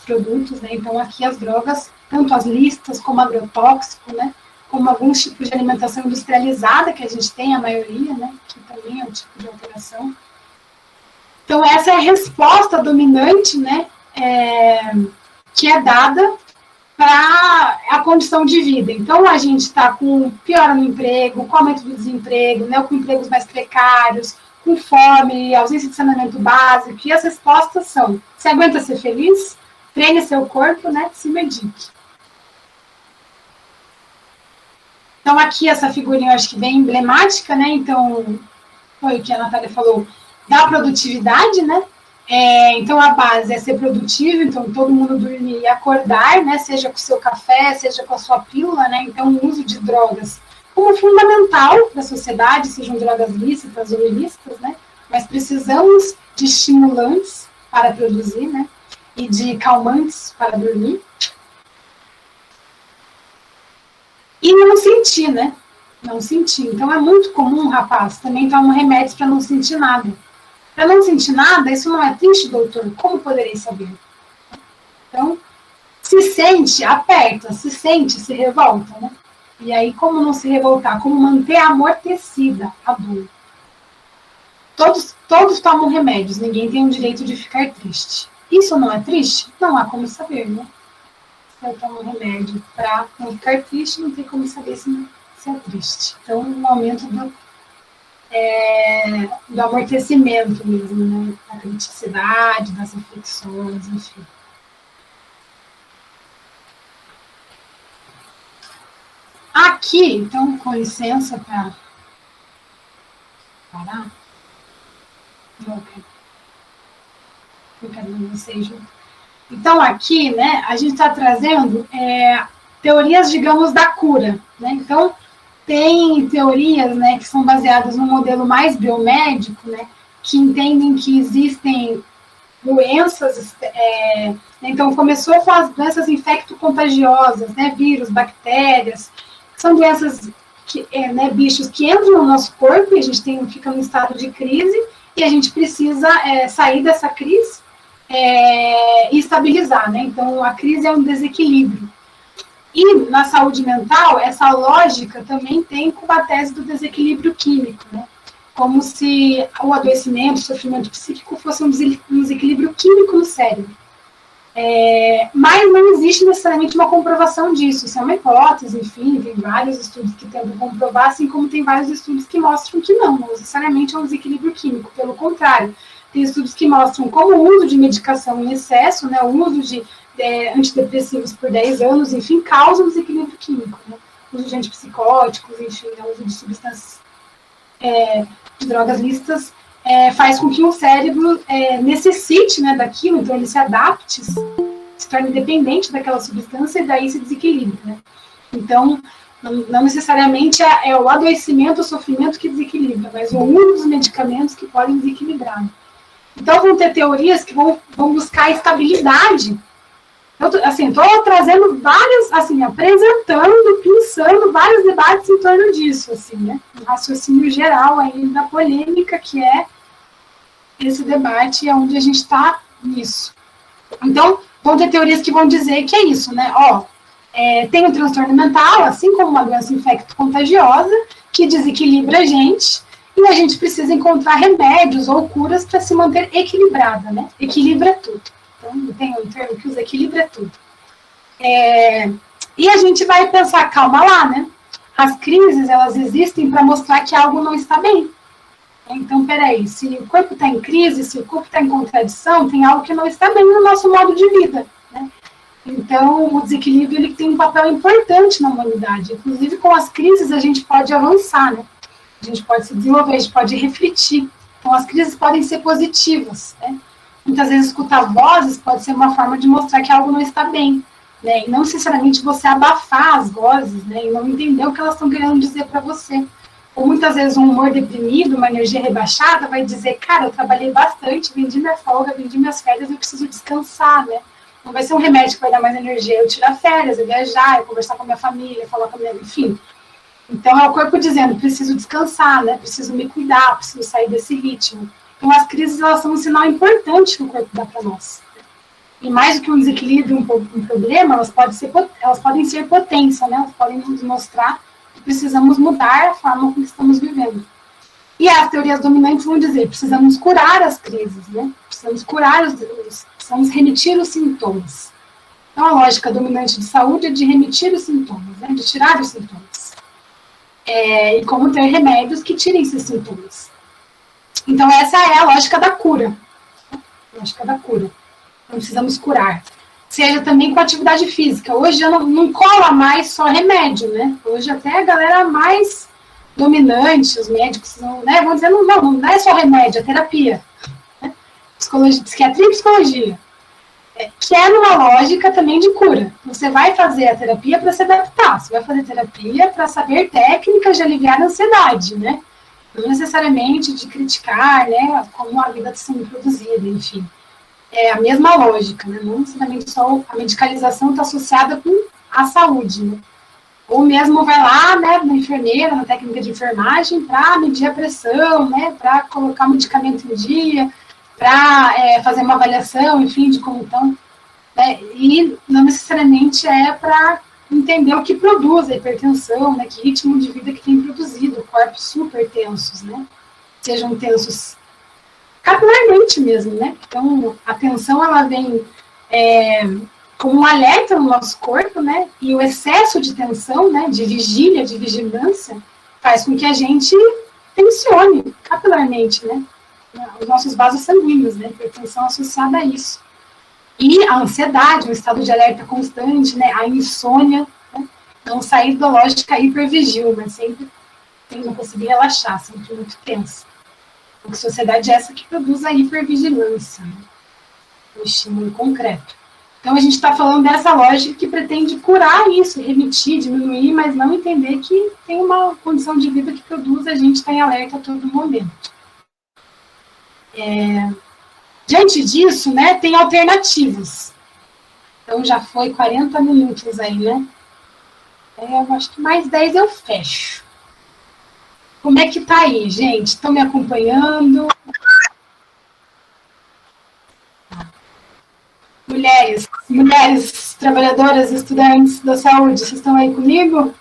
Produtos, né? Então aqui as drogas, tanto as listas como agrotóxico, né? Como alguns tipos de alimentação industrializada que a gente tem, a maioria, né? Que também é um tipo de alteração. Então essa é a resposta dominante, né? Que é dada para a condição de vida. Então, a gente está com piora no emprego, com aumento do desemprego, né, com empregos mais precários, com fome, ausência de saneamento básico, e as respostas são: você aguenta ser feliz? Treine seu corpo, né, se medique. Então, aqui essa figurinha eu acho que bem emblemática, né, então, foi o que a Natália falou, da produtividade, né, então a base é ser produtivo, então todo mundo dormir e acordar, né, seja com o seu café, seja com a sua pílula, né, então o uso de drogas como fundamental para a sociedade, sejam drogas lícitas ou ilícitas, né, mas precisamos de estimulantes para produzir, né, e de calmantes para dormir. E não sentir, né, não sentir. Então é muito comum, rapaz, também tomar remédios para não sentir nada. Para não sentir nada, isso não é triste, doutor? Como poderei saber? Então, se sente, aperta, se sente, se revolta, né? E aí, como não se revoltar? Como manter amortecida a dor? Todos tomam remédios, ninguém tem o direito de ficar triste. Isso não é triste? Não há como saber, né? Se eu tomo remédio para não ficar triste, não tem como saber se é triste. Então, um aumento do amortecimento mesmo, né? Da criticidade, das reflexões, enfim. Aqui, então, com licença para parar. Eu quero ver vocês juntos. Então, aqui, né, a gente está trazendo teorias, digamos, da cura, né? Então, tem teorias, né, que são baseadas num modelo mais biomédico, né, que entendem que existem doenças, então começou com as doenças infecto-contagiosas, né, vírus, bactérias, são doenças, bichos que entram no nosso corpo e a gente fica num estado de crise e a gente precisa sair dessa crise e estabilizar, né, então a crise é um desequilíbrio. E na saúde mental, essa lógica também tem com a tese do desequilíbrio químico, né? Como se o adoecimento, o sofrimento psíquico fosse um desequilíbrio químico no cérebro. Mas não existe necessariamente uma comprovação disso, isso é uma hipótese, enfim, tem vários estudos que tentam comprovar, assim como tem vários estudos que mostram que não necessariamente é um desequilíbrio químico, pelo contrário, tem estudos que mostram como o uso de medicação em excesso, né, o uso de antidepressivos por 10 anos, enfim, causa um desequilíbrio químico, né? O uso de antipsicóticos, enfim, o uso de substâncias, de drogas lícitas, faz com que o cérebro necessite, né, daquilo, então ele se adapte, se torne dependente daquela substância e daí se desequilibra, né? Então, não necessariamente é o adoecimento, o sofrimento que desequilibra, mas o uso dos medicamentos que podem desequilibrar. Então, vão ter teorias que vão buscar estabilidade. Eu estou trazendo várias, assim, apresentando, pensando vários debates em torno disso, assim, né? Um raciocínio geral aí da polêmica que é esse debate, onde a gente está nisso. Então, vão ter teorias que vão dizer que é isso, né? Tem um transtorno mental, assim como uma doença infecto-contagiosa, que desequilibra a gente, e a gente precisa encontrar remédios ou curas para se manter equilibrada, né? Equilibra tudo. Então, tem um termo que usa equilibra tudo. E a gente vai pensar, calma lá, né? As crises, elas existem para mostrar que algo não está bem. Então, peraí, se o corpo está em crise, se o corpo está em contradição, tem algo que não está bem no nosso modo de vida, né? Então, o desequilíbrio, ele tem um papel importante na humanidade. Inclusive, com as crises, a gente pode avançar, né? A gente pode se desenvolver, a gente pode refletir. Então, as crises podem ser positivas, né? Muitas vezes, escutar vozes pode ser uma forma de mostrar que algo não está bem, né? E não necessariamente você abafar as vozes, né? E não entender o que elas estão querendo dizer para você. Ou muitas vezes um humor deprimido, uma energia rebaixada, vai dizer, cara, eu trabalhei bastante, vendi minha folga, vendi minhas férias, eu preciso descansar, né? Não vai ser um remédio que vai dar mais energia, eu tirar férias, eu viajar, eu conversar com a minha família, falar com a minha... Enfim. Então, é o corpo dizendo, preciso descansar, né? Preciso me cuidar, preciso sair desse ritmo. Então, as crises, elas são um sinal importante que o corpo dá para nós. E mais do que um desequilíbrio, um problema, elas podem ser potência, né? Elas podem nos mostrar que precisamos mudar a forma como estamos vivendo. E as teorias dominantes vão dizer, precisamos curar as crises, né? Precisamos curar precisamos remitir os sintomas. Então, a lógica dominante de saúde é de remitir os sintomas, né, de tirar os sintomas. E como ter remédios que tirem esses sintomas. Então, essa é a lógica da cura. A lógica da cura. Não precisamos curar. Seja também com atividade física. Hoje não cola mais só remédio, né? Hoje até a galera mais dominante, os médicos, né, vão dizer, não é só remédio, é terapia. Né? Psiquiatria e psicologia. Que é numa lógica também de cura. Você vai fazer a terapia para se adaptar. Você vai fazer terapia para saber técnicas de aliviar a ansiedade, né? Não necessariamente de criticar, né, como a vida está sendo produzida, enfim. É a mesma lógica, né? Não necessariamente só a medicalização está associada com a saúde, né? Ou mesmo vai lá, né, na enfermeira, na técnica de enfermagem, para medir a pressão, né, para colocar o medicamento em dia, para fazer uma avaliação, enfim, de como estão, né, e não necessariamente é para entender o que produz a hipertensão, né, que ritmo de vida que tem produzido, corpos super tensos, né, sejam tensos capilarmente mesmo, né, então a tensão, ela vem como um alerta no nosso corpo, né, e o excesso de tensão, né, de vigília, de vigilância, faz com que a gente tensione capilarmente, né, os nossos vasos sanguíneos, né, hipertensão associada a isso. E a ansiedade, um estado de alerta constante, né, a insônia, né, não sair da lógica hipervigil, mas sempre não conseguir relaxar, sempre muito tenso. Porque a sociedade é essa que produz a hipervigilância, né, o estímulo concreto. Então, a gente está falando dessa lógica que pretende curar isso, remitir, diminuir, mas não entender que tem uma condição de vida que produz a gente estar em alerta a todo momento. Diante disso, né, tem alternativas. Então, já foi 40 minutos aí, né? Eu acho que mais 10 eu fecho. Como é que tá aí, gente? Estão me acompanhando? Mulheres trabalhadoras, estudantes da saúde, vocês estão aí comigo?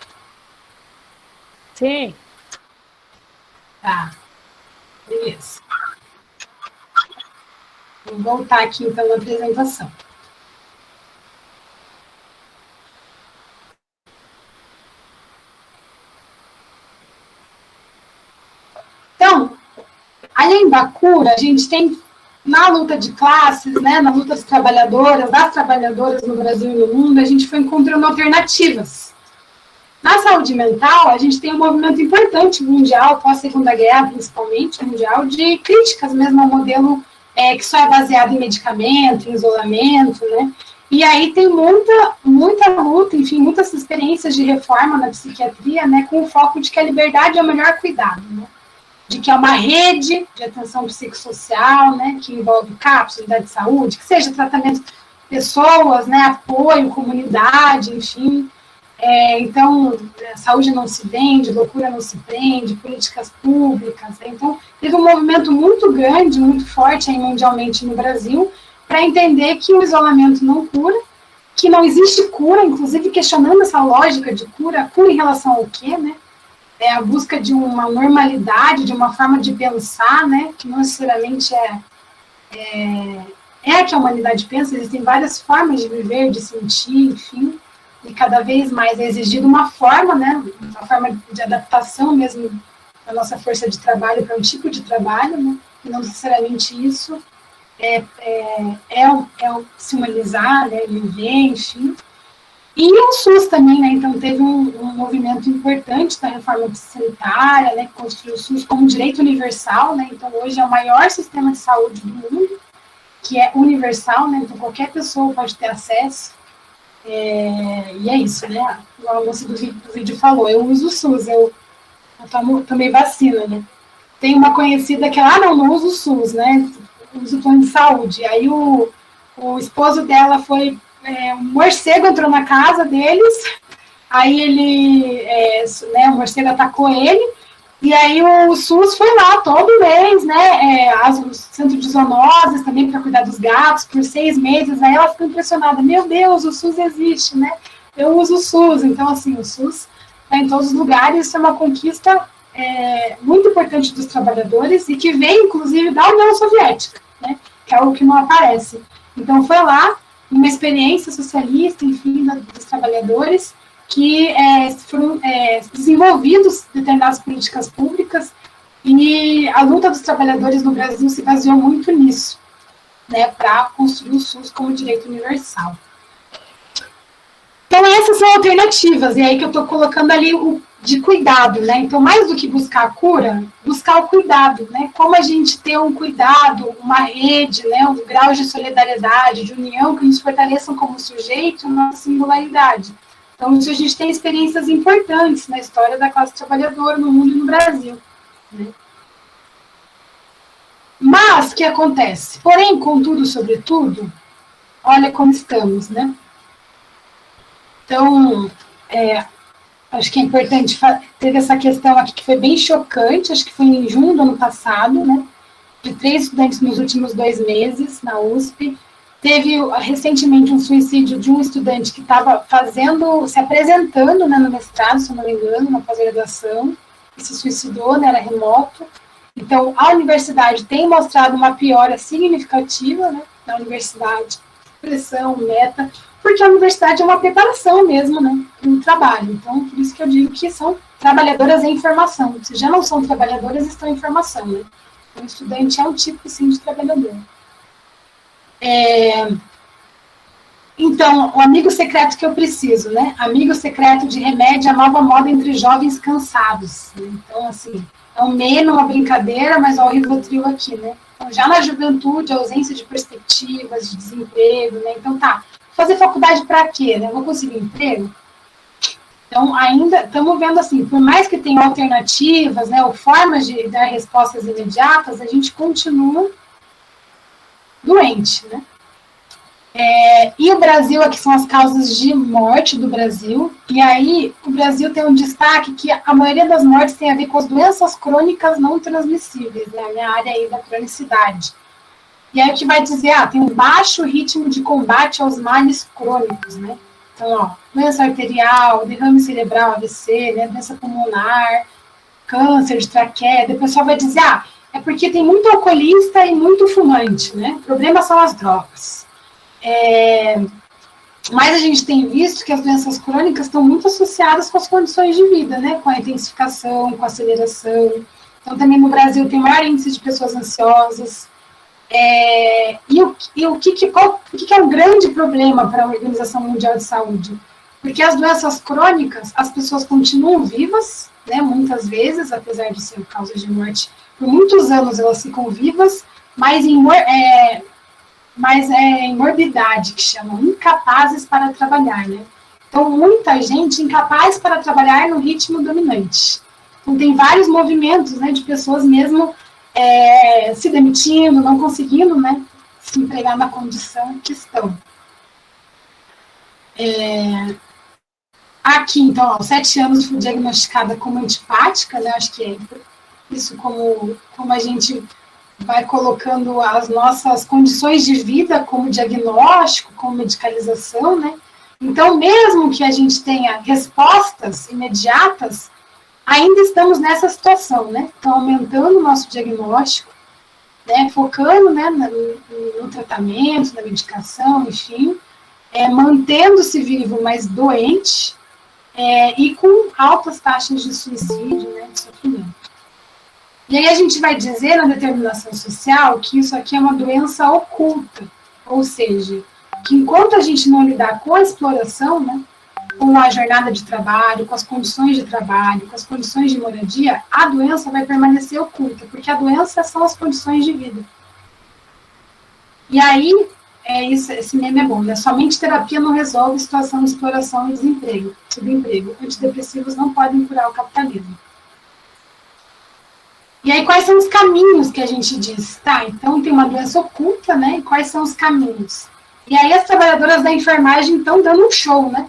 Sim. Tá. Beleza. Vou voltar aqui, então, na apresentação. Então, além da cura, a gente tem, na luta de classes, né, na luta das trabalhadoras no Brasil e no mundo, a gente foi encontrando alternativas. Na saúde mental, a gente tem um movimento importante mundial, pós-Segunda Guerra, principalmente, mundial, de críticas mesmo ao modelo que só é baseado em medicamento, em isolamento, né? E aí tem muita luta, enfim, muitas experiências de reforma na psiquiatria, né, com o foco de que a liberdade é o melhor cuidado, né? De que é uma rede de atenção psicossocial, né, que envolve CAPS, unidade de saúde, que seja tratamento de pessoas, né, apoio, comunidade, enfim. Então, saúde não se vende, loucura não se prende, políticas públicas. Né? Então, teve um movimento muito grande, muito forte aí mundialmente no Brasil, para entender que o isolamento não cura, que não existe cura, inclusive questionando essa lógica de cura em relação ao quê, né? A busca de uma normalidade, de uma forma de pensar, né? Que não necessariamente é a que a humanidade pensa, existem várias formas de viver, de sentir, enfim. E cada vez mais é exigida uma forma, né, uma forma de adaptação mesmo da nossa força de trabalho para um tipo de trabalho, né, e não necessariamente isso o se humanizar, né, viver, enfim. E o SUS também, né, então teve um movimento importante da reforma sanitária, né, que construiu o SUS como direito universal, né, então hoje é o maior sistema de saúde do mundo, que é universal, né, então qualquer pessoa pode ter acesso. E é isso, né? A moça do vídeo falou, eu uso o SUS, eu tomei vacina, né? Tem uma conhecida que ela, não uso o SUS, né? Uso o plano de saúde. Aí o esposo dela foi, um morcego entrou na casa deles, aí ele, o morcego atacou ele, e aí o SUS foi lá todo mês, né, o centro de zoonoses também para cuidar dos gatos por 6 meses, aí ela ficou impressionada, meu Deus, o SUS existe, né, eu uso o SUS, então assim, o SUS está em todos os lugares, isso é uma conquista muito importante dos trabalhadores e que vem, inclusive, da União Soviética, né, que é algo que não aparece. Então foi lá, uma experiência socialista, enfim, dos trabalhadores, que foram desenvolvidos determinadas políticas públicas, e a luta dos trabalhadores no Brasil se baseou muito nisso, né, para construir o SUS como direito universal. Então, essas são alternativas, e aí que eu estou colocando ali o de cuidado, né? Então, mais do que buscar a cura, buscar o cuidado, né? Como a gente ter um cuidado, uma rede, né? Um grau de solidariedade, de união, que nos fortaleçam como sujeito na singularidade. Então, isso a gente tem experiências importantes na história da classe trabalhadora no mundo e no Brasil, né? Mas, o que acontece? Porém, contudo, sobretudo, olha como estamos, né? Então, acho que é importante, teve essa questão aqui que foi bem chocante, acho que foi em junho do ano passado, né, de 3 estudantes nos últimos 2 meses na USP. Teve recentemente um suicídio de um estudante que estava se apresentando, né, no mestrado, se eu não me engano, na pós-graduação, e se suicidou, né, era remoto. Então, a universidade tem mostrado uma piora significativa, né, na universidade, pressão, meta, porque a universidade é uma preparação mesmo, né, para o trabalho. Então, por isso que eu digo que são trabalhadoras em formação. Se já não são trabalhadoras, estão em formação, né? Então, o estudante é um tipo, sim, de trabalhador. Então, o amigo secreto que eu preciso, né? Amigo secreto de remédio, a nova moda entre jovens cansados. Né? Então, assim, é um meio, uma brincadeira, mas olha o Rivotril aqui, né? Então, já na juventude, a ausência de perspectivas, de desemprego, né? Então, fazer faculdade para quê? Né? Vou conseguir emprego? Então, ainda estamos vendo assim, por mais que tenha alternativas, né, ou formas de dar respostas imediatas, a gente continua doente, né? E o Brasil, aqui são as causas de morte do Brasil, e aí o Brasil tem um destaque que a maioria das mortes tem a ver com as doenças crônicas não transmissíveis, né, a minha área aí da cronicidade. E aí o que vai dizer, tem um baixo ritmo de combate aos males crônicos, né? Então, doença arterial, derrame cerebral, AVC, né, doença pulmonar, câncer de traqueia, o pessoal vai dizer, é porque tem muito alcoolista e muito fumante, né? O problema são as drogas. Mas a gente tem visto que as doenças crônicas estão muito associadas com as condições de vida, né? Com a intensificação, com a aceleração. Então, também no Brasil tem maior índice de pessoas ansiosas. O que é um grande problema para a Organização Mundial de Saúde? Porque as doenças crônicas, as pessoas continuam vivas, né, muitas vezes, apesar de ser causa de morte, por muitos anos elas ficam vivas, mas em morbidade, que chamam, incapazes para trabalhar, né? Então, muita gente incapaz para trabalhar no ritmo dominante. Então, tem vários movimentos, né, de pessoas mesmo se demitindo, não conseguindo, né, se empregar na condição que estão. Aqui, então, aos 7 anos fui diagnosticada como antipática, né, acho que é isso como a gente vai colocando as nossas condições de vida como diagnóstico, como medicalização, né. Então, mesmo que a gente tenha respostas imediatas, ainda estamos nessa situação, né? Então, aumentando o nosso diagnóstico, né? Focando, né, no tratamento, na medicação, enfim, mantendo-se vivo, mas doente, e com altas taxas de suicídio, né, de sofrimento. E aí a gente vai dizer na determinação social que isso aqui é uma doença oculta, ou seja, que enquanto a gente não lidar com a exploração, né, com a jornada de trabalho, com as condições de trabalho, com as condições de moradia, a doença vai permanecer oculta, porque a doença são as condições de vida. E aí, esse meme é bom, né? Somente terapia não resolve situação de exploração e subemprego. Antidepressivos não podem curar o capitalismo. E aí, quais são os caminhos que a gente diz? Então tem uma doença oculta, né? E quais são os caminhos? E aí as trabalhadoras da enfermagem estão dando um show, né?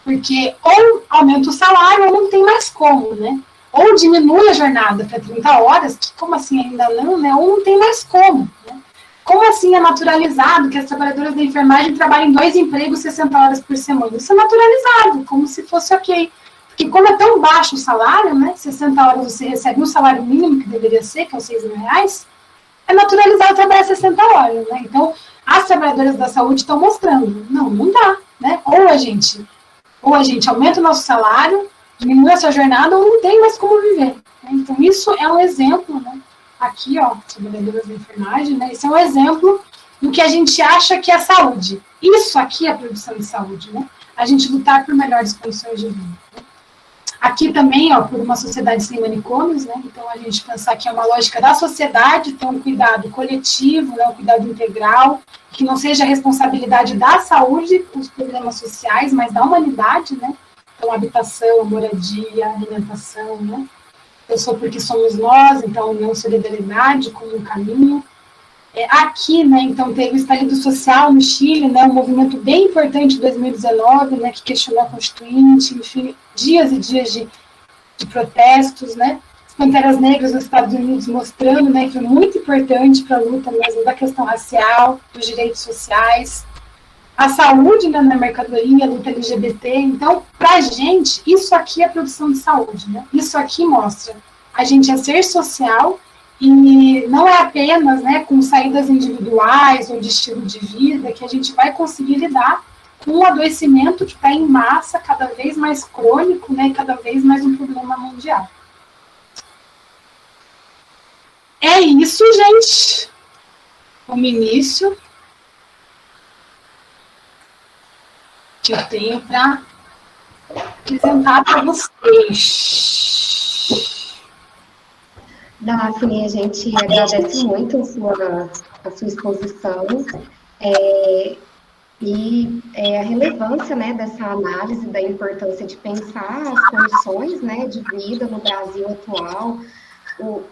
Porque ou aumenta o salário ou não tem mais como, né? Ou diminui a jornada para 30 horas, que como assim ainda não, né? Ou não tem mais como, né? Como assim é naturalizado que as trabalhadoras da enfermagem trabalhem 2 empregos 60 horas por semana? Isso é naturalizado, como se fosse ok. Porque como é tão baixo o salário, né? 60 horas você recebe um salário mínimo que deveria ser, que é os R$6.000, é naturalizado trabalhar 60 horas, né? Então, as trabalhadoras da saúde estão mostrando. Não dá, né? Ou a gente aumenta o nosso salário, diminui essa jornada, ou não tem mais como viver. Né? Então, isso é um exemplo, né? Aqui, ó, trabalhadoras da enfermagem, né? Isso é um exemplo do que a gente acha que é saúde. Isso aqui é produção de saúde, né? A gente lutar por melhores condições de vida. Né? Aqui também, ó, por uma sociedade sem manicômios, né? Então, a gente pensar que é uma lógica da sociedade, ter um cuidado coletivo, né? Um cuidado integral, que não seja a responsabilidade da saúde, os problemas sociais, mas da humanidade, né? Então, a habitação, a moradia, a alimentação, né? Eu sou porque somos nós, então, união, solidariedade como um caminho. Aqui, né, então, teve o estalido social no Chile, né, um movimento bem importante de 2019, né, que questionou a Constituinte, enfim, dias e dias de protestos, né, as Panteras Negras nos Estados Unidos mostrando, né, que foi muito importante para a luta mesmo da questão racial, dos direitos sociais, a saúde, né, na mercadoria, a luta LGBT. Então, para a gente, isso aqui é produção de saúde, né, isso aqui mostra a gente é ser social. E não é apenas, né, com saídas individuais ou de estilo de vida que a gente vai conseguir lidar com um adoecimento que está em massa, cada vez mais crônico, né, e cada vez mais um problema mundial. É isso, gente. Como início que eu tenho para apresentar para vocês. Daphne, a gente agradece muito a sua exposição e a relevância, né, dessa análise da importância de pensar as condições, né, de vida no Brasil atual,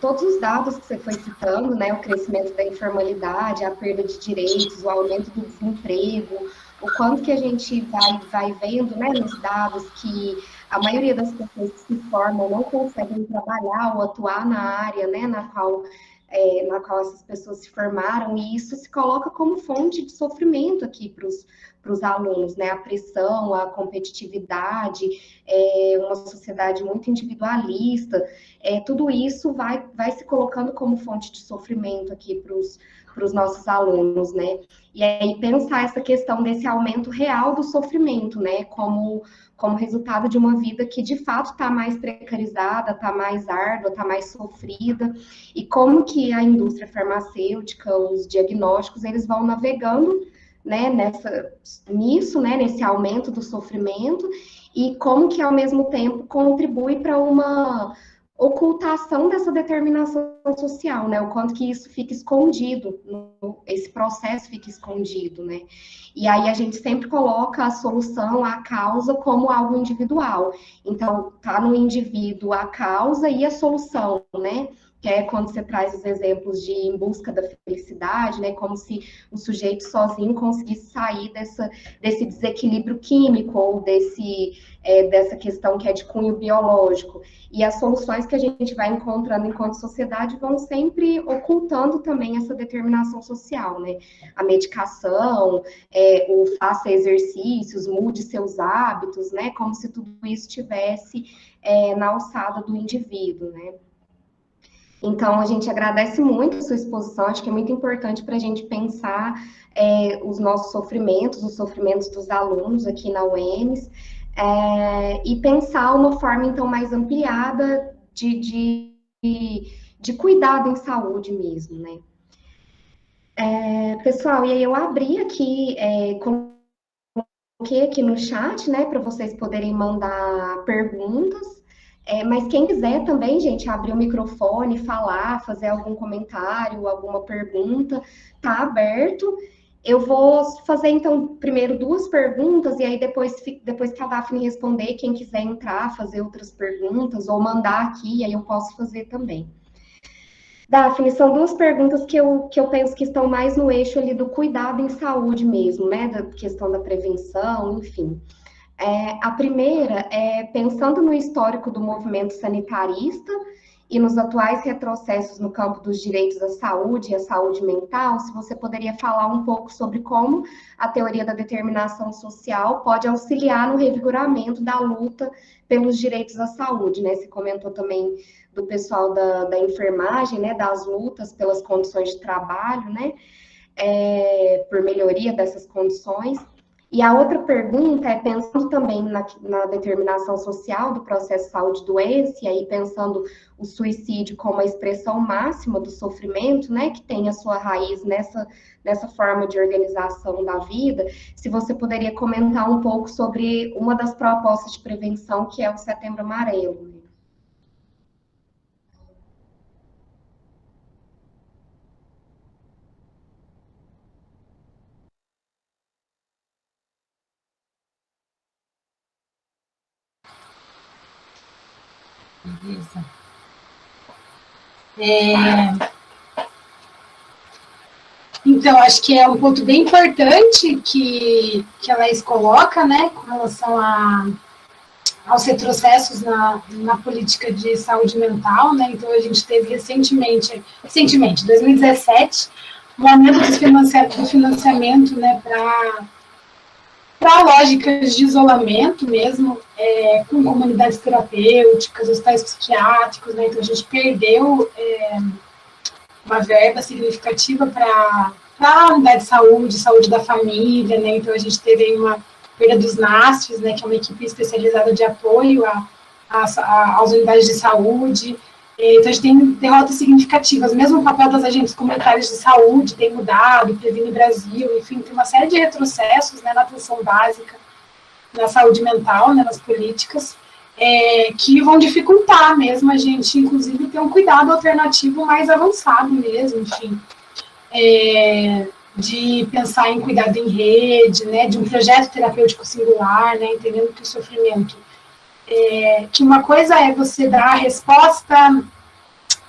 todos os dados que você foi citando, né, o crescimento da informalidade, a perda de direitos, o aumento do desemprego, o quanto que a gente vai vendo, né, nos dados que a maioria das pessoas que se formam não conseguem trabalhar ou atuar na área, né, na qual essas pessoas se formaram, e isso se coloca como fonte de sofrimento aqui para os alunos, né, a pressão, a competitividade, uma sociedade muito individualista, tudo isso vai se colocando como fonte de sofrimento aqui para os nossos alunos, né, e aí pensar essa questão desse aumento real do sofrimento, né, como resultado de uma vida que, de fato, está mais precarizada, está mais árdua, está mais sofrida, e como que a indústria farmacêutica, os diagnósticos, eles vão navegando, né, nisso, né, nesse aumento do sofrimento, e como que, ao mesmo tempo, contribui para uma ocultação dessa determinação social, né, o quanto que isso fica escondido, esse processo fica escondido, né, e aí a gente sempre coloca a solução, a causa, como algo individual, então tá no indivíduo a causa e a solução, né, que é quando você traz os exemplos de Em Busca da Felicidade, né, como se o sujeito sozinho conseguisse sair desse desequilíbrio químico ou dessa questão que é de cunho biológico. E as soluções que a gente vai encontrando enquanto sociedade vão sempre ocultando também essa determinação social, né? A medicação, o faça exercícios, mude seus hábitos, né? Como se tudo isso estivesse na alçada do indivíduo, né? Então, a gente agradece muito a sua exposição, acho que é muito importante para a gente pensar os nossos sofrimentos, os sofrimentos dos alunos aqui na UEMS, e pensar uma forma, então, mais ampliada de cuidado em saúde mesmo, né? Pessoal, e aí eu abri aqui, coloquei aqui no chat, né, para vocês poderem mandar perguntas, mas quem quiser também, gente, abrir o microfone, falar, fazer algum comentário, alguma pergunta, tá aberto. Eu vou fazer, então, primeiro 2 perguntas, e aí depois que a Daphne responder, quem quiser entrar, fazer outras perguntas, ou mandar aqui, aí eu posso fazer também. Daphne, são 2 perguntas que eu penso que estão mais no eixo ali do cuidado em saúde mesmo, né, da questão da prevenção, enfim. A primeira é, pensando no histórico do movimento sanitarista e nos atuais retrocessos no campo dos direitos à saúde e à saúde mental, se você poderia falar um pouco sobre como a teoria da determinação social pode auxiliar no revigoramento da luta pelos direitos à saúde, né? Você comentou também do pessoal da enfermagem, né? Das lutas pelas condições de trabalho, né? por melhoria dessas condições? E a outra pergunta é, pensando também na determinação social do processo de saúde e doença, e aí pensando o suicídio como a expressão máxima do sofrimento, né, que tem a sua raiz nessa forma de organização da vida, se você poderia comentar um pouco sobre uma das propostas de prevenção, que é o Setembro Amarelo. Beleza. Então, acho que é um ponto bem importante que a Laís coloca, né, com relação aos retrocessos na política de saúde mental, né. Então, a gente teve recentemente, 2017, um aumento do financiamento, né, para lógicas de isolamento mesmo, com comunidades terapêuticas, hospitais psiquiátricos, né. Então, a gente perdeu uma verba significativa para a unidade de saúde da família, né. Então, a gente teve aí uma perda dos NASFs, né, que é uma equipe especializada de apoio às unidades de saúde. Então, a gente tem derrotas significativas. Mesmo o papel das agentes comunitárias de saúde tem mudado, Previne Brasil, enfim, tem uma série de retrocessos, né, na atenção básica, na saúde mental, né, nas políticas, que vão dificultar mesmo a gente, inclusive, ter um cuidado alternativo mais avançado mesmo, enfim, de pensar em cuidado em rede, né, de um projeto terapêutico singular, né, entendendo que o sofrimento, que uma coisa é você dar a resposta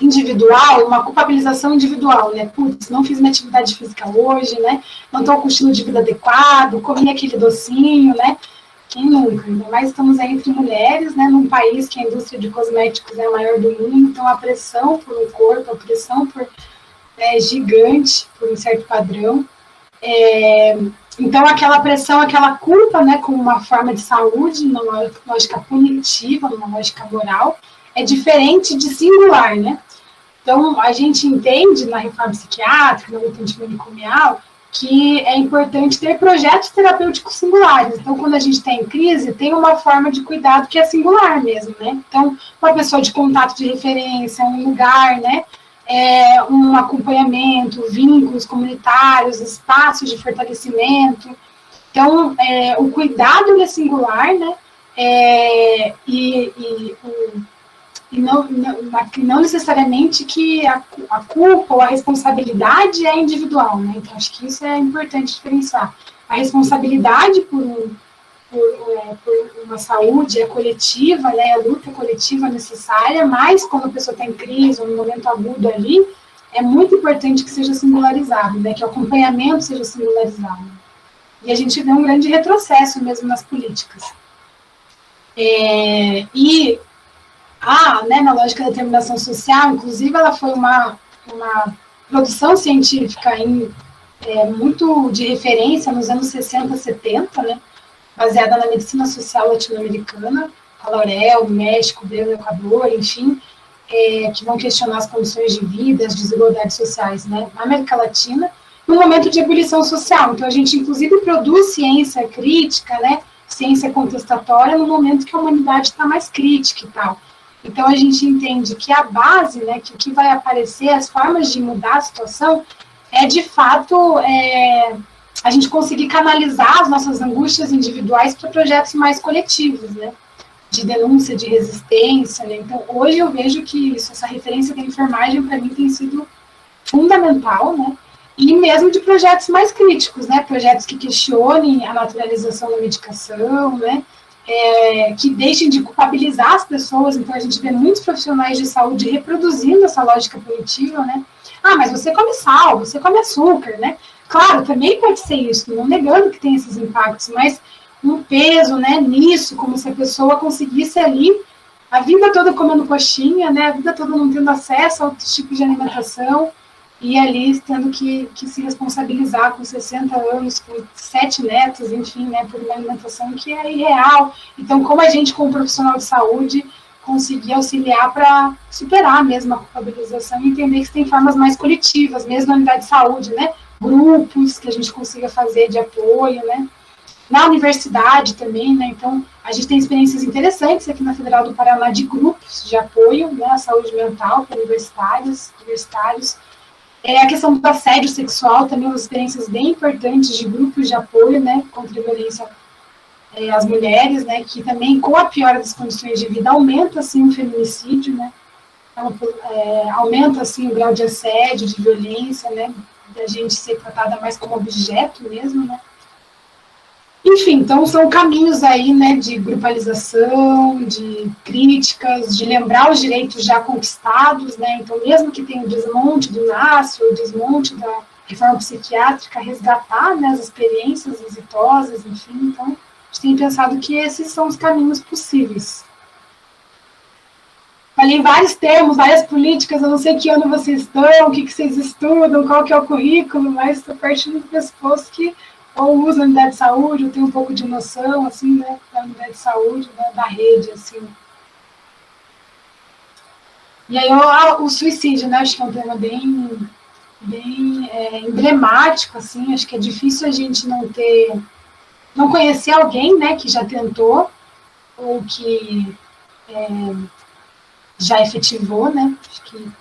individual, uma culpabilização individual, né, putz, não fiz minha atividade física hoje, né, não estou com o estilo de vida adequado, comi aquele docinho, né, quem nunca? Ainda mais estamos aí entre mulheres, né, num país que a indústria de cosméticos é a maior do mundo, então a pressão por um corpo, a pressão é gigante, por um certo padrão. Então, aquela pressão, aquela culpa, né, como uma forma de saúde, numa lógica punitiva, numa lógica moral, é diferente de singular, né? Então, a gente entende na reforma psiquiátrica, na luta antimanicomial, que é importante ter projetos terapêuticos singulares. Então, quando a gente está em crise, tem uma forma de cuidado que é singular mesmo, né? Então, uma pessoa de contato de referência, um lugar, né? Um acompanhamento, vínculos comunitários, espaços de fortalecimento. Então, o cuidado ele é singular, né? E não necessariamente que a culpa ou a responsabilidade é individual, né? Então, acho que isso é importante diferenciar. A responsabilidade por uma saúde é coletiva, né? A luta coletiva necessária, mas quando a pessoa está em crise ou no momento agudo ali, é muito importante que seja singularizado, né? Que o acompanhamento seja singularizado. E a gente vê um grande retrocesso mesmo nas políticas. Né, na lógica da determinação social, inclusive, ela foi uma produção científica muito de referência nos anos 60, 70, né, baseada na medicina social latino-americana, a Laurel, México, Brasil, Equador, enfim, que vão questionar as condições de vida, as desigualdades sociais, né, na América Latina, num momento de ebulição social. Então, a gente, inclusive, produz ciência crítica, né, ciência contestatória, no momento que a humanidade está mais crítica e tal. Então, a gente entende que a base, né, que o que vai aparecer, as formas de mudar a situação, é, de fato, a gente conseguir canalizar as nossas angústias individuais para projetos mais coletivos, né, de denúncia, de resistência, né. Então, hoje eu vejo que essa referência da enfermagem, para mim, tem sido fundamental, né, e mesmo de projetos mais críticos, né, projetos que questionem a naturalização da medicação, né, que deixem de culpabilizar as pessoas. Então, a gente vê muitos profissionais de saúde reproduzindo essa lógica punitiva, né? Ah, mas você come sal, você come açúcar, né? Claro, também pode ser isso, não negando que tem esses impactos, mas um peso, né, nisso, como se a pessoa conseguisse ali a vida toda comendo coxinha, né? A vida toda não tendo acesso a outros tipos de alimentação, e ali tendo que se responsabilizar com 60 anos, com 7 netos, enfim, né, por uma alimentação que é irreal. Então, como a gente, como profissional de saúde, conseguir auxiliar para superar mesmo a culpabilização e entender que tem formas mais coletivas, mesmo na unidade de saúde, né, grupos que a gente consiga fazer de apoio, né? Na universidade também, né? Então, a gente tem experiências interessantes aqui na Federal do Paraná de grupos de apoio, né, à saúde mental para universitários. A questão do assédio sexual também, umas experiências bem importantes de grupos de apoio, né, contra a violência às mulheres, né, que também, com a piora das condições de vida, aumenta, assim, o feminicídio, né, aumenta, assim, o grau de assédio, de violência, né, da gente ser tratada mais como objeto mesmo, né. Enfim, então são caminhos aí, né, de grupalização, de críticas, de lembrar os direitos já conquistados, né, então mesmo que tenha o desmonte do NASF, o desmonte da reforma psiquiátrica, resgatar, né, as experiências exitosas, enfim, então a gente tem pensado que esses são os caminhos possíveis. Falei vários termos, várias políticas, eu não sei que ano vocês estão, o que vocês estudam, qual que é o currículo, mas estou partindo do pressuposto que ou usa a unidade de saúde, ou tem um pouco de noção, assim, né, da unidade de saúde, né, da rede, assim. E aí, o suicídio, né, acho que é um tema bem emblemático, assim, acho que é difícil a gente não conhecer alguém, né, que já tentou, ou que já efetivou, né, acho que,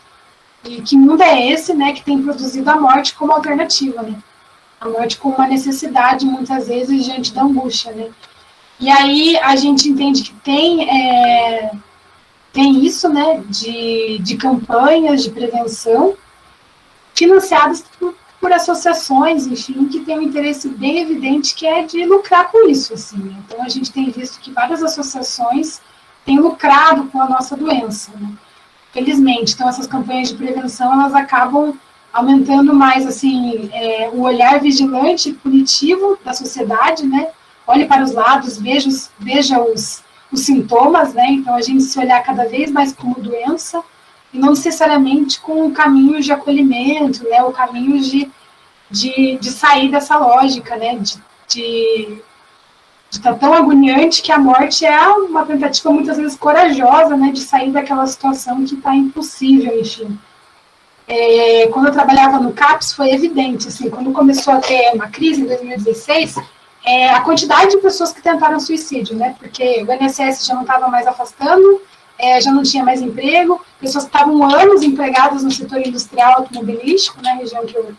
e que mundo é esse, né, que tem produzido a morte como alternativa, né. A morte como uma necessidade, muitas vezes, diante da angústia, né? E aí a gente entende que tem isso, né, de campanhas de prevenção financiadas por associações, enfim, que tem um interesse bem evidente que é de lucrar com isso, assim, né? Então a gente tem visto que várias associações têm lucrado com a nossa doença, né? Felizmente, então essas campanhas de prevenção, elas acabam aumentando mais, assim, o olhar vigilante e punitivo da sociedade, né, olhe para os lados, veja os sintomas, né, então a gente se olhar cada vez mais como doença, e não necessariamente com caminhos de acolhimento, né, ou caminhos de sair dessa lógica, né, de estar tão agoniante que a morte é uma tentativa muitas vezes corajosa, né, de sair daquela situação que está impossível, enfim. Quando eu trabalhava no CAPS, foi evidente, assim, quando começou a ter uma crise em 2016, a quantidade de pessoas que tentaram suicídio, né, porque o INSS já não estava mais afastando, já não tinha mais emprego, pessoas que estavam anos empregadas no setor industrial automobilístico, na região que eu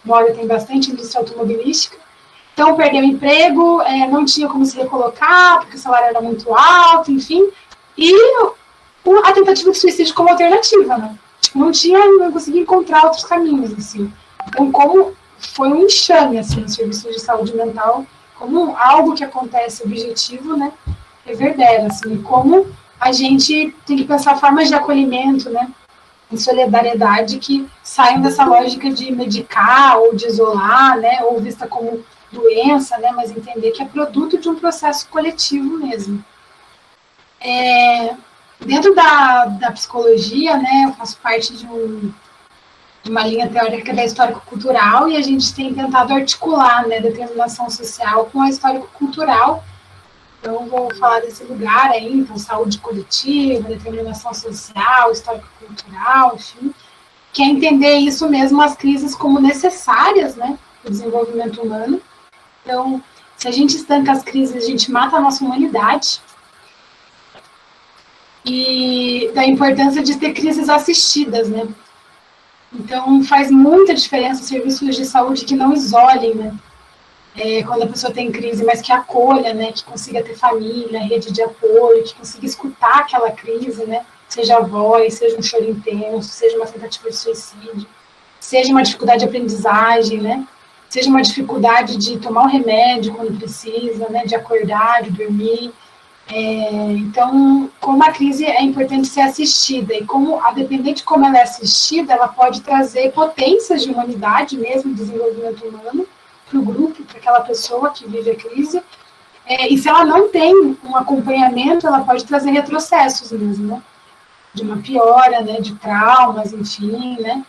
moro tem bastante indústria automobilística, então perdeu o emprego, não tinha como se recolocar, porque o salário era muito alto, enfim, e a tentativa de suicídio como alternativa, né. Não conseguia encontrar outros caminhos, assim. Então, como foi um enxame, assim, o serviço de saúde mental, como algo que acontece objetivo, né, reverbera, assim, como a gente tem que pensar formas de acolhimento, né, em solidariedade que saiam dessa lógica de medicar ou de isolar, né, ou vista como doença, né, mas entender que é produto de um processo coletivo mesmo. Dentro da psicologia, né, eu faço parte de uma linha teórica da histórico-cultural e a gente tem tentado articular, né, determinação social com a histórico-cultural. Então, vou falar desse lugar aí, então, saúde coletiva, determinação social, histórico-cultural, enfim, que é entender isso mesmo, as crises como necessárias, né, para o desenvolvimento humano. Então, se a gente estanca as crises, a gente mata a nossa humanidade. E da importância de ter crises assistidas, né? Então, faz muita diferença serviços de saúde que não isolem, né? Quando a pessoa tem crise, mas que acolha, né? Que consiga ter família, rede de apoio, que consiga escutar aquela crise, né? Seja a voz, seja um choro intenso, seja uma tentativa de suicídio, seja uma dificuldade de aprendizagem, né? Seja uma dificuldade de tomar um remédio quando precisa, né? De acordar, de dormir. Então, como a crise é importante ser assistida, e como, a depender de como ela é assistida, ela pode trazer potências de humanidade mesmo, desenvolvimento humano, para o grupo, para aquela pessoa que vive a crise, e se ela não tem um acompanhamento, ela pode trazer retrocessos mesmo, né? De uma piora, né? De traumas, enfim, né?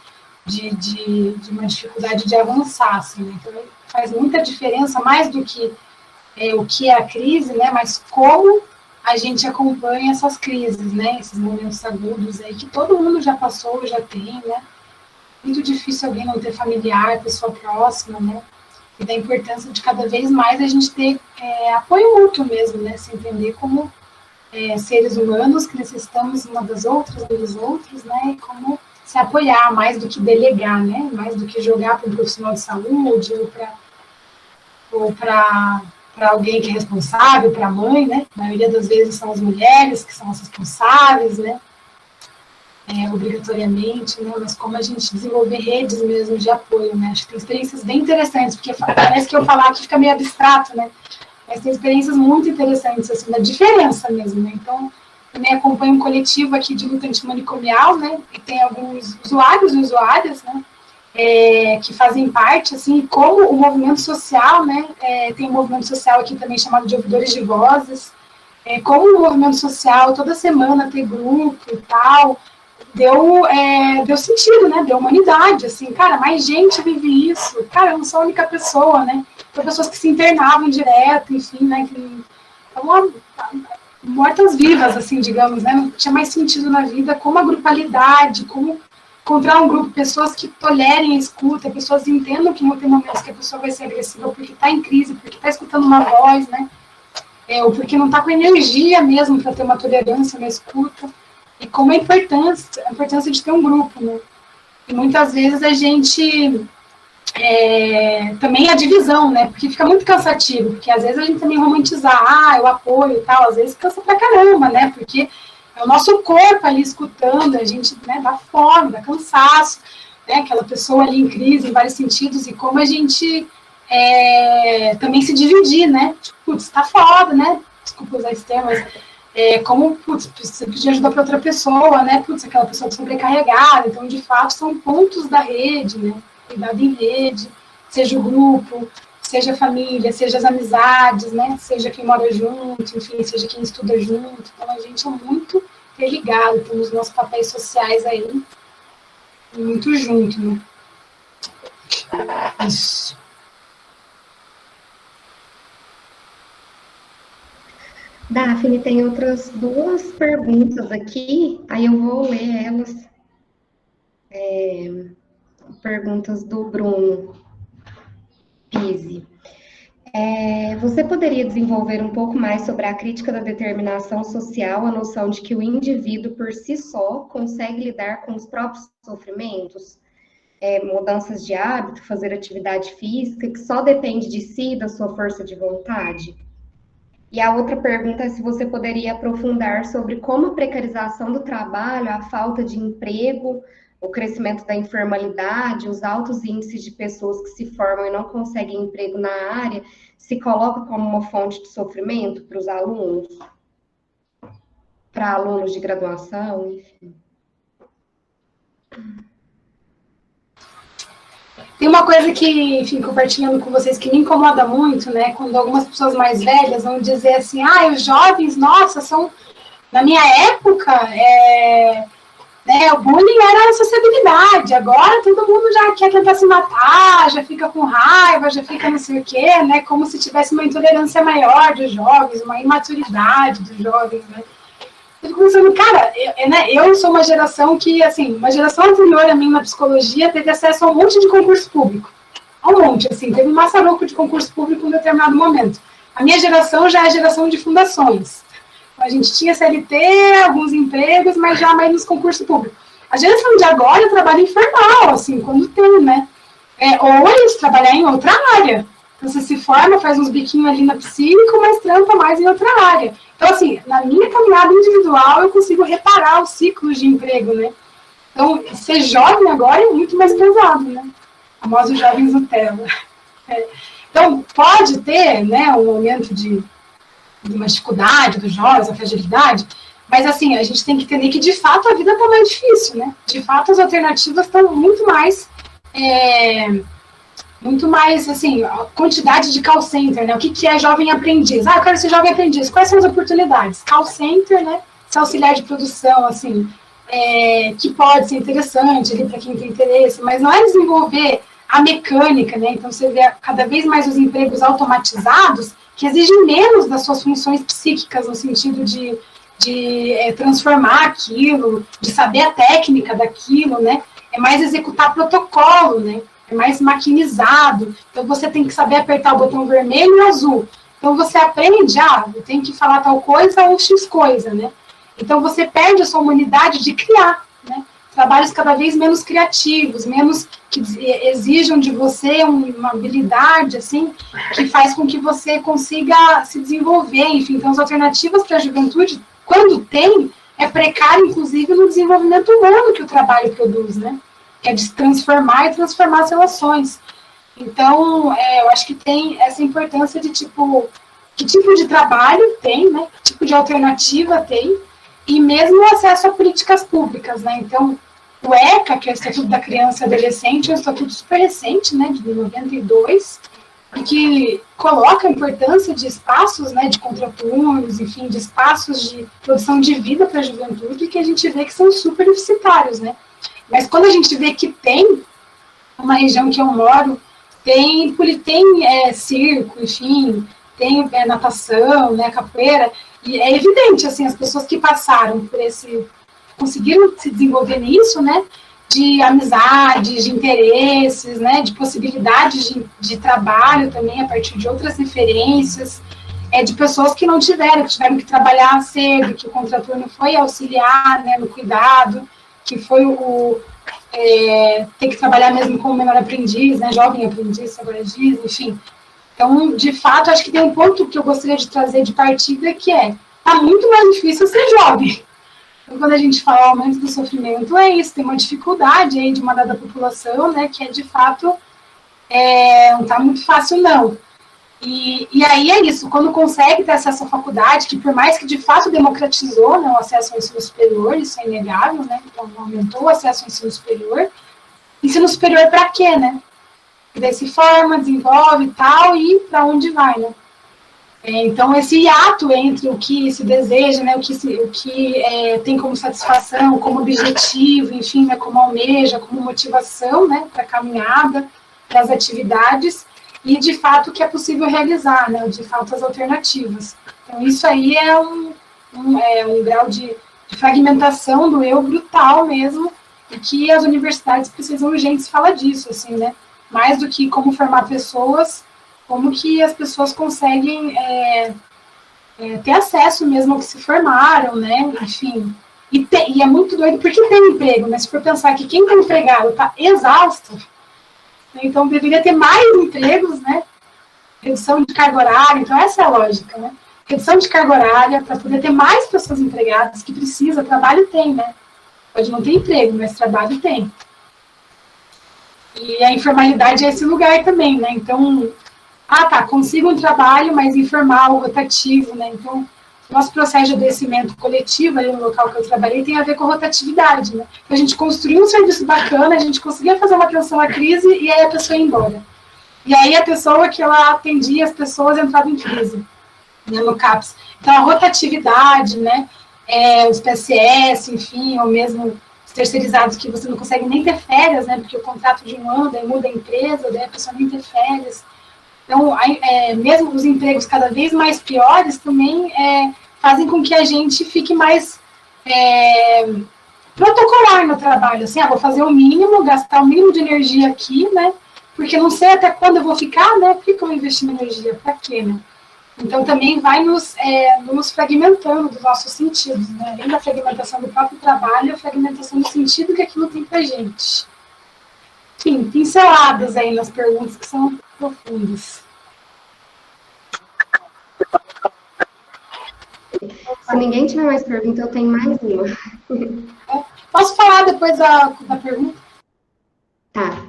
De uma dificuldade de avançar, assim, né? Então, faz muita diferença, mais do que o que é a crise, né, mas como a gente acompanha essas crises, né, esses momentos agudos aí, que todo mundo já passou, já tem, né, muito difícil alguém não ter familiar, pessoa próxima, né? E da importância de cada vez mais a gente ter apoio mútuo mesmo, né? Se entender como seres humanos que necessitamos uma das outras, um dos outros, né? E como se apoiar mais do que delegar, né? Mais do que jogar para um profissional de saúde ou para alguém que é responsável, para a mãe, né? A maioria das vezes são as mulheres que são as responsáveis, né? Obrigatoriamente, né? Mas como a gente desenvolver redes mesmo de apoio, né? Acho que tem experiências bem interessantes, porque parece que eu falar aqui fica meio abstrato, né? Mas tem experiências muito interessantes, assim, da diferença mesmo, né? Então, também acompanho um coletivo aqui de luta antimanicomial, né? E tem alguns usuários e usuárias, né? Que fazem parte, assim, como o movimento social, né? Tem um movimento social aqui também chamado de Ouvidores de Vozes, como o movimento social, toda semana ter grupo e tal, deu sentido, né? Deu humanidade, assim, cara, mais gente vive isso, cara, eu não sou a única pessoa, né? Tem pessoas que se internavam direto, enfim, né? Então, mortas-vivas, assim, digamos, né? Não tinha mais sentido na vida, como a grupalidade, como encontrar um grupo, pessoas que tolerem a escuta, pessoas entendam que não tem momentos que a pessoa vai ser agressiva porque está em crise, porque está escutando uma voz, né? Ou porque não está com energia mesmo para ter uma tolerância na escuta. E como a importância de ter um grupo, né? E muitas vezes a gente também a divisão, né? Porque fica muito cansativo, porque às vezes a gente também romantizar, eu apoio e tal, às vezes cansa pra caramba, né? Porque é o nosso corpo ali escutando, a gente, né, dá fome, dá cansaço, né? Aquela pessoa ali em crise em vários sentidos, e como a gente também se dividir, né? Tipo, putz, tá foda, né? Desculpa usar esse termo, mas como, putz, você pedir ajuda para outra pessoa, né? Putz, aquela pessoa está sobrecarregada. Então, de fato, são pontos da rede, né? Cuidado em rede, seja o grupo, seja a família, seja as amizades, né? Seja quem mora junto, enfim, seja quem estuda junto. Então, a gente é muito interligado, temos os nossos papéis sociais aí muito junto, né? Isso. Daphne, tem outras duas perguntas aqui, aí eu vou ler elas. Perguntas do Bruno Pizzi. Você poderia desenvolver um pouco mais sobre a crítica da determinação social, a noção de que o indivíduo por si só consegue lidar com os próprios sofrimentos? Mudanças de hábito, fazer atividade física, que só depende de si, da sua força de vontade? E a outra pergunta é se você poderia aprofundar sobre como a precarização do trabalho, a falta de emprego, o crescimento da informalidade, os altos índices de pessoas que se formam e não conseguem emprego na área, se coloca como uma fonte de sofrimento para os alunos, para alunos de graduação, enfim. Tem uma coisa que, enfim, compartilhando com vocês, que me incomoda muito, né? Quando algumas pessoas mais velhas vão dizer assim, os jovens, nossa, são... Na minha época, o bullying era a sociabilidade, agora todo mundo já quer tentar se matar, já fica com raiva, já fica não sei o quê, né? Como se tivesse uma intolerância maior dos jovens, uma imaturidade dos jovens, né? Eu fico pensando, cara, eu sou uma geração que, assim, uma geração anterior a mim na psicologia teve acesso a um monte de concurso público. A um monte, assim, teve um maçaroco de concurso público em um determinado momento. A minha geração já é a geração de fundações. A gente tinha CLT, alguns empregos, mas já mais nos concursos públicos. A geração de agora trabalha informal, assim, quando tem, né? Ou eles trabalham em outra área. Então, você se forma, faz uns biquinhos ali na psico, mas trampa mais em outra área. Então, assim, na minha caminhada individual, eu consigo reparar os ciclos de emprego, né? Então, ser jovem agora é muito mais pesado, né? Famosos jovens Nutella. Então, pode ter, né, um momento de uma dificuldade dos jovens, a fragilidade, mas, assim, a gente tem que entender que, de fato, a vida está mais difícil, né? De fato, as alternativas estão muito mais, assim, a quantidade de call center, né? O que é jovem aprendiz? Eu quero ser jovem aprendiz. Quais são as oportunidades? Call center, né? Ser auxiliar de produção, assim, que pode ser interessante ali para quem tem interesse, mas não é desenvolver a mecânica, né? Então, você vê cada vez mais os empregos automatizados que exigem menos das suas funções psíquicas, no sentido de transformar aquilo, de saber a técnica daquilo, né? é mais executar protocolo, né? É mais maquinizado. Então, você tem que saber apertar o botão vermelho e azul. Então, você aprende, eu tenho que falar tal coisa ou X coisa, né? Então, você perde a sua humanidade de criar, né? Trabalhos cada vez menos criativos, menos que exijam de você uma habilidade, assim, que faz com que você consiga se desenvolver. Enfim, então, as alternativas para a juventude, quando tem, é precário, inclusive, no desenvolvimento humano que o trabalho produz, né? Que é de se transformar e transformar as relações. Então, eu acho que tem essa importância de, que tipo de trabalho tem, né? Que tipo de alternativa tem, e mesmo o acesso a políticas públicas, né? Então, o ECA, que é o Estatuto da Criança e Adolescente, é um estatuto super recente, né, de 92, e que coloca a importância de espaços, né, de contraturnos, enfim, de espaços de produção de vida para a juventude, que a gente vê que são super deficitários, né? Mas quando a gente vê que tem uma região que eu moro, tem circo, enfim, tem natação, né, capoeira, e é evidente, assim, as pessoas que passaram por conseguiram se desenvolver nisso, né, de amizades, de interesses, né, de possibilidades de trabalho também a partir de outras referências, de pessoas que não tiveram que trabalhar cedo, que o contraturno foi auxiliar, né, no cuidado, que foi ter que trabalhar mesmo como menor aprendiz, né, jovem aprendiz, agora diz, enfim. Então, de fato, acho que tem um ponto que eu gostaria de trazer de partida, que tá muito mais difícil ser jovem. Então, quando a gente fala aumento do sofrimento, é isso, tem uma dificuldade aí de uma dada população, né, que de fato, não está muito fácil, não. E aí é isso, quando consegue ter acesso à faculdade, que por mais que de fato democratizou, né, o acesso ao ensino superior, isso é inegável, né, então aumentou o acesso ao ensino superior para quê, né? Que daí se forma, desenvolve e tal, e para onde vai, né? Então, esse hiato entre o que se deseja, né, o que tem como satisfação, como objetivo, enfim, né, como almeja, como motivação, né, para a caminhada, para as atividades, e, de fato, o que é possível realizar, né, de fato, as alternativas. Então, isso aí é um grau de fragmentação do eu brutal mesmo, e que as universidades precisam urgentes falar disso, assim, né, mais do que como formar pessoas, como que as pessoas conseguem ter acesso mesmo ao que se formaram, né, enfim. E é muito doido, porque tem emprego, né, se for pensar que quem está empregado está exausto, então deveria ter mais empregos, né, redução de carga horária, então essa é a lógica, né, redução de carga horária para poder ter mais pessoas empregadas, que precisa, trabalho tem, né, pode não ter emprego, mas trabalho tem. E a informalidade é esse lugar também, né, então... consigo um trabalho mais informal, rotativo, né? Então, nosso processo de adoecimento coletivo ali no local que eu trabalhei tem a ver com rotatividade, né? Então, a gente construiu um serviço bacana, a gente conseguia fazer uma atenção à crise e aí a pessoa ia embora. E aí a pessoa que ela atendia as pessoas entrava em crise, né, no CAPS. Então, a rotatividade, né? Os PSS, enfim, ou mesmo os terceirizados que você não consegue nem ter férias, né? Porque o contrato de um ano, daí muda a empresa, daí a pessoa nem ter férias. Então, mesmo os empregos cada vez mais piores também fazem com que a gente fique mais protocolar no trabalho. Assim, vou fazer o mínimo, gastar o mínimo de energia aqui, né? Porque não sei até quando eu vou ficar, né? Por que eu vou investir minha energia? Para quê, né? Então, também vai nos fragmentando dos nossos sentidos, né? Além da fragmentação do próprio trabalho, a fragmentação do sentido que aquilo tem para gente. Enfim, pinceladas aí nas perguntas que são profundas. Se ninguém tiver mais pergunta, eu tenho mais uma. Posso falar depois da pergunta? Tá.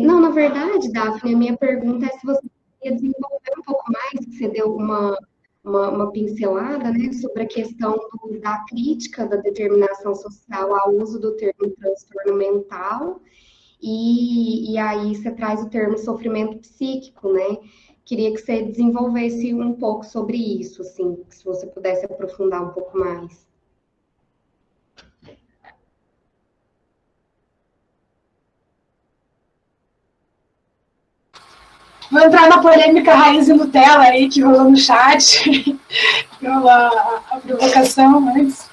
Não, na verdade, Daphne, a minha pergunta é se você poderia desenvolver um pouco mais, que você deu uma pincelada, né, sobre a questão da crítica da determinação social ao uso do termo transtorno mental, e aí você traz o termo sofrimento psíquico, né? Queria que você desenvolvesse um pouco sobre isso, assim, se você pudesse aprofundar um pouco mais. Vou entrar na polêmica raiz e Nutella aí, que rolou no chat, rolou a provocação antes.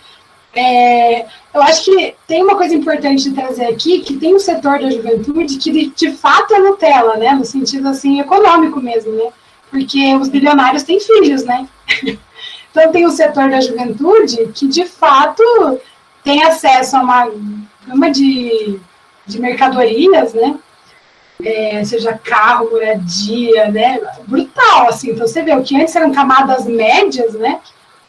Eu acho que tem uma coisa importante de trazer aqui, que tem um setor da juventude que de fato é Nutella, né? No sentido assim, econômico mesmo, né? Porque os bilionários têm filhos, né? Então tem o setor da juventude que de fato tem acesso a uma gama de mercadorias, né? Seja carro, moradia, né? Brutal, assim. Então você vê o que antes eram camadas médias, né?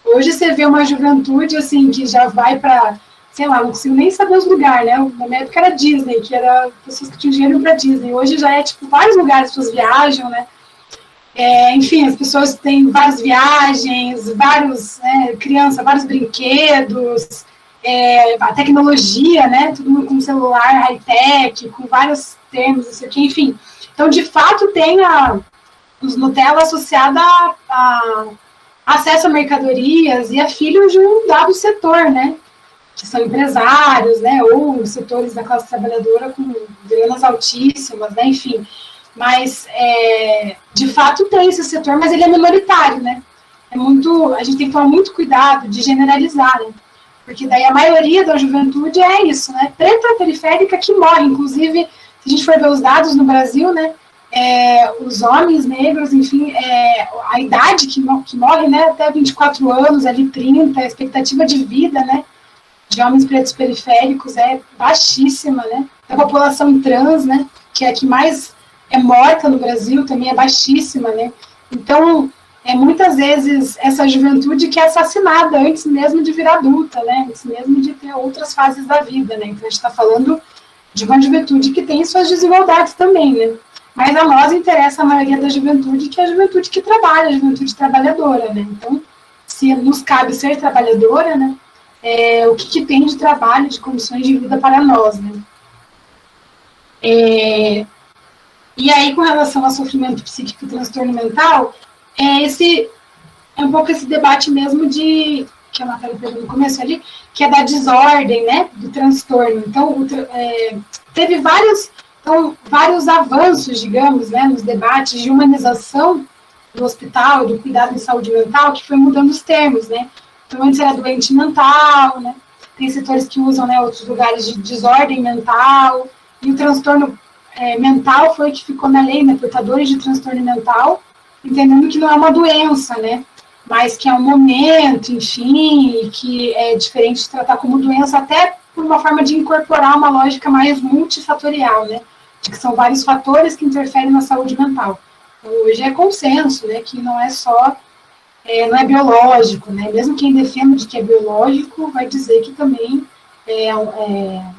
Hoje você vê uma juventude, assim, que já vai para, sei lá, não consigo nem saber os lugares, né? Na minha época era Disney, que era pessoas que tinham dinheiro para Disney. Hoje já é, tipo, vários lugares as pessoas viajam, né? Enfim, as pessoas têm várias viagens, vários brinquedos, a tecnologia, né? Todo mundo com celular high-tech, com vários termos, isso aqui, enfim. Então, de fato, tem os Nutella associada a acesso a mercadorias e a filhos de um dado setor, né? Que são empresários, né? Ou setores da classe trabalhadora com granas altíssimas, né? Enfim. Mas, de fato, tem esse setor, mas ele é minoritário, né? A gente tem que tomar muito cuidado de generalizar, né? Porque daí a maioria da juventude é isso, né? Preta periférica que morre. Inclusive, se a gente for ver os dados no Brasil, né? Os homens negros, enfim, a idade que morre, né? Até 24 anos, ali 30, a expectativa de vida, né? De homens pretos periféricos é baixíssima, né? A população trans, né? Que é a que mais é morta no Brasil, também é baixíssima, né? Então, muitas vezes, essa juventude que é assassinada antes mesmo de virar adulta, né? Antes mesmo de ter outras fases da vida, né? Então, a gente está falando de uma juventude que tem suas desigualdades também, né? Mas a nós interessa a maioria da juventude, que é a juventude que trabalha, a juventude trabalhadora, né? Então, se nos cabe ser trabalhadora, né? O que tem de trabalho, de condições de vida para nós, né? E aí, com relação ao sofrimento psíquico e transtorno mental, um pouco esse debate mesmo que a Natália pegou no começo ali, que é da desordem, né, do transtorno. Então, teve vários avanços, digamos, né, nos debates de humanização do hospital, do cuidado em saúde mental, que foi mudando os termos, né. Então, antes era doente mental, né, tem setores que usam, né, outros lugares de desordem mental, e o transtorno mental foi que ficou na lei, né, portadores de transtorno mental, entendendo que não é uma doença, né, mas que é um momento, enfim, que é diferente de tratar como doença, até por uma forma de incorporar uma lógica mais multifatorial, né, de que são vários fatores que interferem na saúde mental. Então, hoje é consenso, né, que não é só, não é biológico, né, mesmo quem defende que é biológico vai dizer que também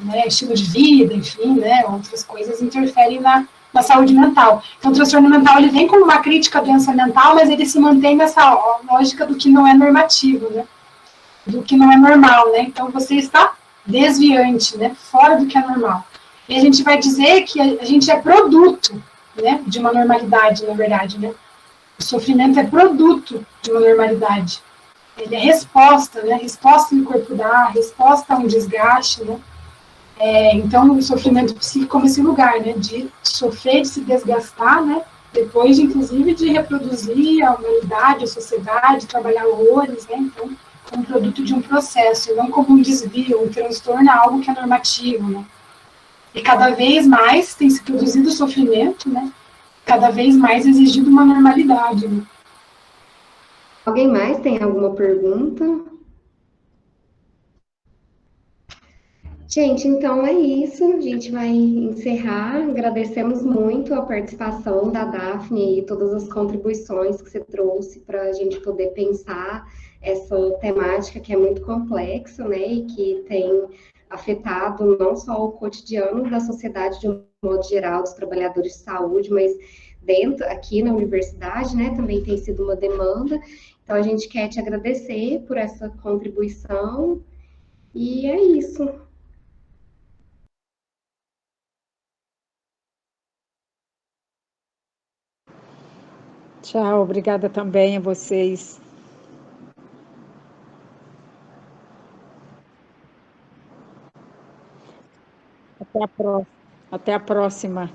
né, estilo de vida, enfim, né, outras coisas interferem na saúde mental. Então, o transtorno mental, ele vem como uma crítica à doença mental, mas ele se mantém nessa lógica do que não é normativo, né, do que não é normal, né, então você está desviante, né, fora do que é normal. E a gente vai dizer que a gente é produto, né, de uma normalidade, na verdade, né, o sofrimento é produto de uma normalidade. Ele é resposta, né? Resposta que o corpo dá, resposta a um desgaste, né? Então, o sofrimento psíquico como esse lugar, né? De sofrer, de se desgastar, né? Depois, inclusive, de reproduzir a humanidade, a sociedade, trabalhar horrores, né? Então, como produto de um processo, e não como um desvio, um transtorno, algo que é normativo, né? E cada vez mais tem se produzido sofrimento, né? Cada vez mais exigido uma normalidade, né? Alguém mais tem alguma pergunta? Gente, então é isso. A gente vai encerrar. Agradecemos muito a participação da Daphne e todas as contribuições que você trouxe para a gente poder pensar essa temática que é muito complexa, né? E que tem afetado não só o cotidiano da sociedade de um modo geral, dos trabalhadores de saúde, mas aqui na universidade, né? Também tem sido uma demanda. Então, a gente quer te agradecer por essa contribuição, e é isso. Tchau, obrigada também a vocês. Até a próxima.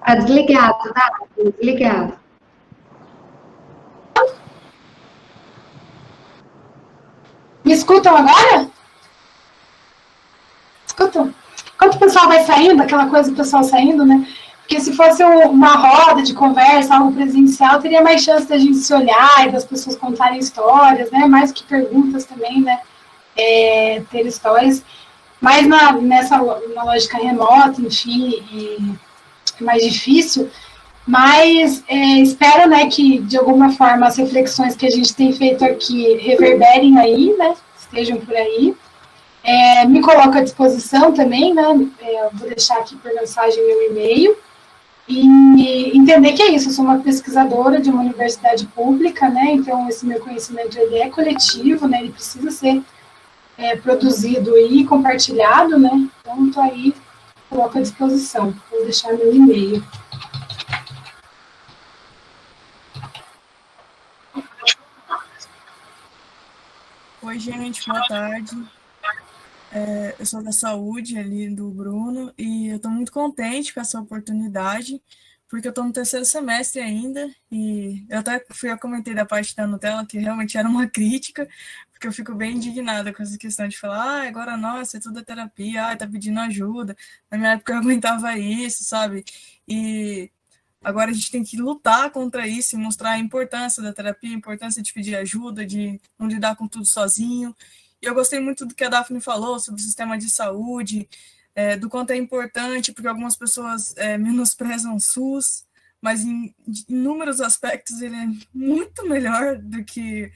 Tá desligado, tá? Desligado. Me escutam agora? Escutam? Enquanto o pessoal vai saindo, aquela coisa do pessoal saindo, né? Porque se fosse uma roda de conversa, algo presencial, teria mais chance da gente se olhar e das pessoas contarem histórias, né? Mais que perguntas também, né? Ter histórias. Mas na lógica remota, enfim, é mais difícil. Mas espero, né, que de alguma forma as reflexões que a gente tem feito aqui reverberem aí, né? Estejam por aí. Me coloco à disposição também, né? Vou deixar aqui por mensagem meu e-mail. E entender que é isso, eu sou uma pesquisadora de uma universidade pública, né? Então esse meu conhecimento ele é coletivo, né? Ele precisa ser produzido e compartilhado, né? Então estou aí, coloco à disposição. Vou deixar meu e-mail. Oi, gente, boa tarde. Eu sou da saúde ali do Bruno e eu estou muito contente com essa oportunidade, porque eu estou no terceiro semestre ainda e eu comentei da parte da Nutella que realmente era uma crítica, porque eu fico bem indignada com essa questão de falar, agora, nossa, é tudo terapia, tá pedindo ajuda. Na minha época eu aguentava isso, sabe? E agora a gente tem que lutar contra isso e mostrar a importância da terapia, a importância de pedir ajuda, de não lidar com tudo sozinho. E eu gostei muito do que a Daphne falou sobre o sistema de saúde, do quanto é importante, porque algumas pessoas menosprezam o SUS, mas em inúmeros aspectos ele é muito melhor do que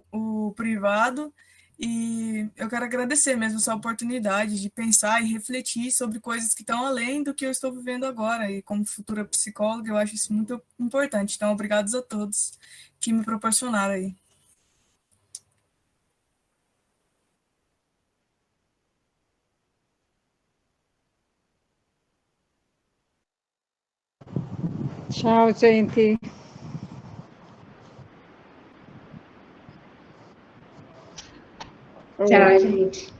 o privado. E eu quero agradecer mesmo essa oportunidade de pensar e refletir sobre coisas que estão além do que eu estou vivendo agora. E como futura psicóloga, eu acho isso muito importante. Então, obrigados a todos que me proporcionaram aí. Tchau, gente. Tchau, gente.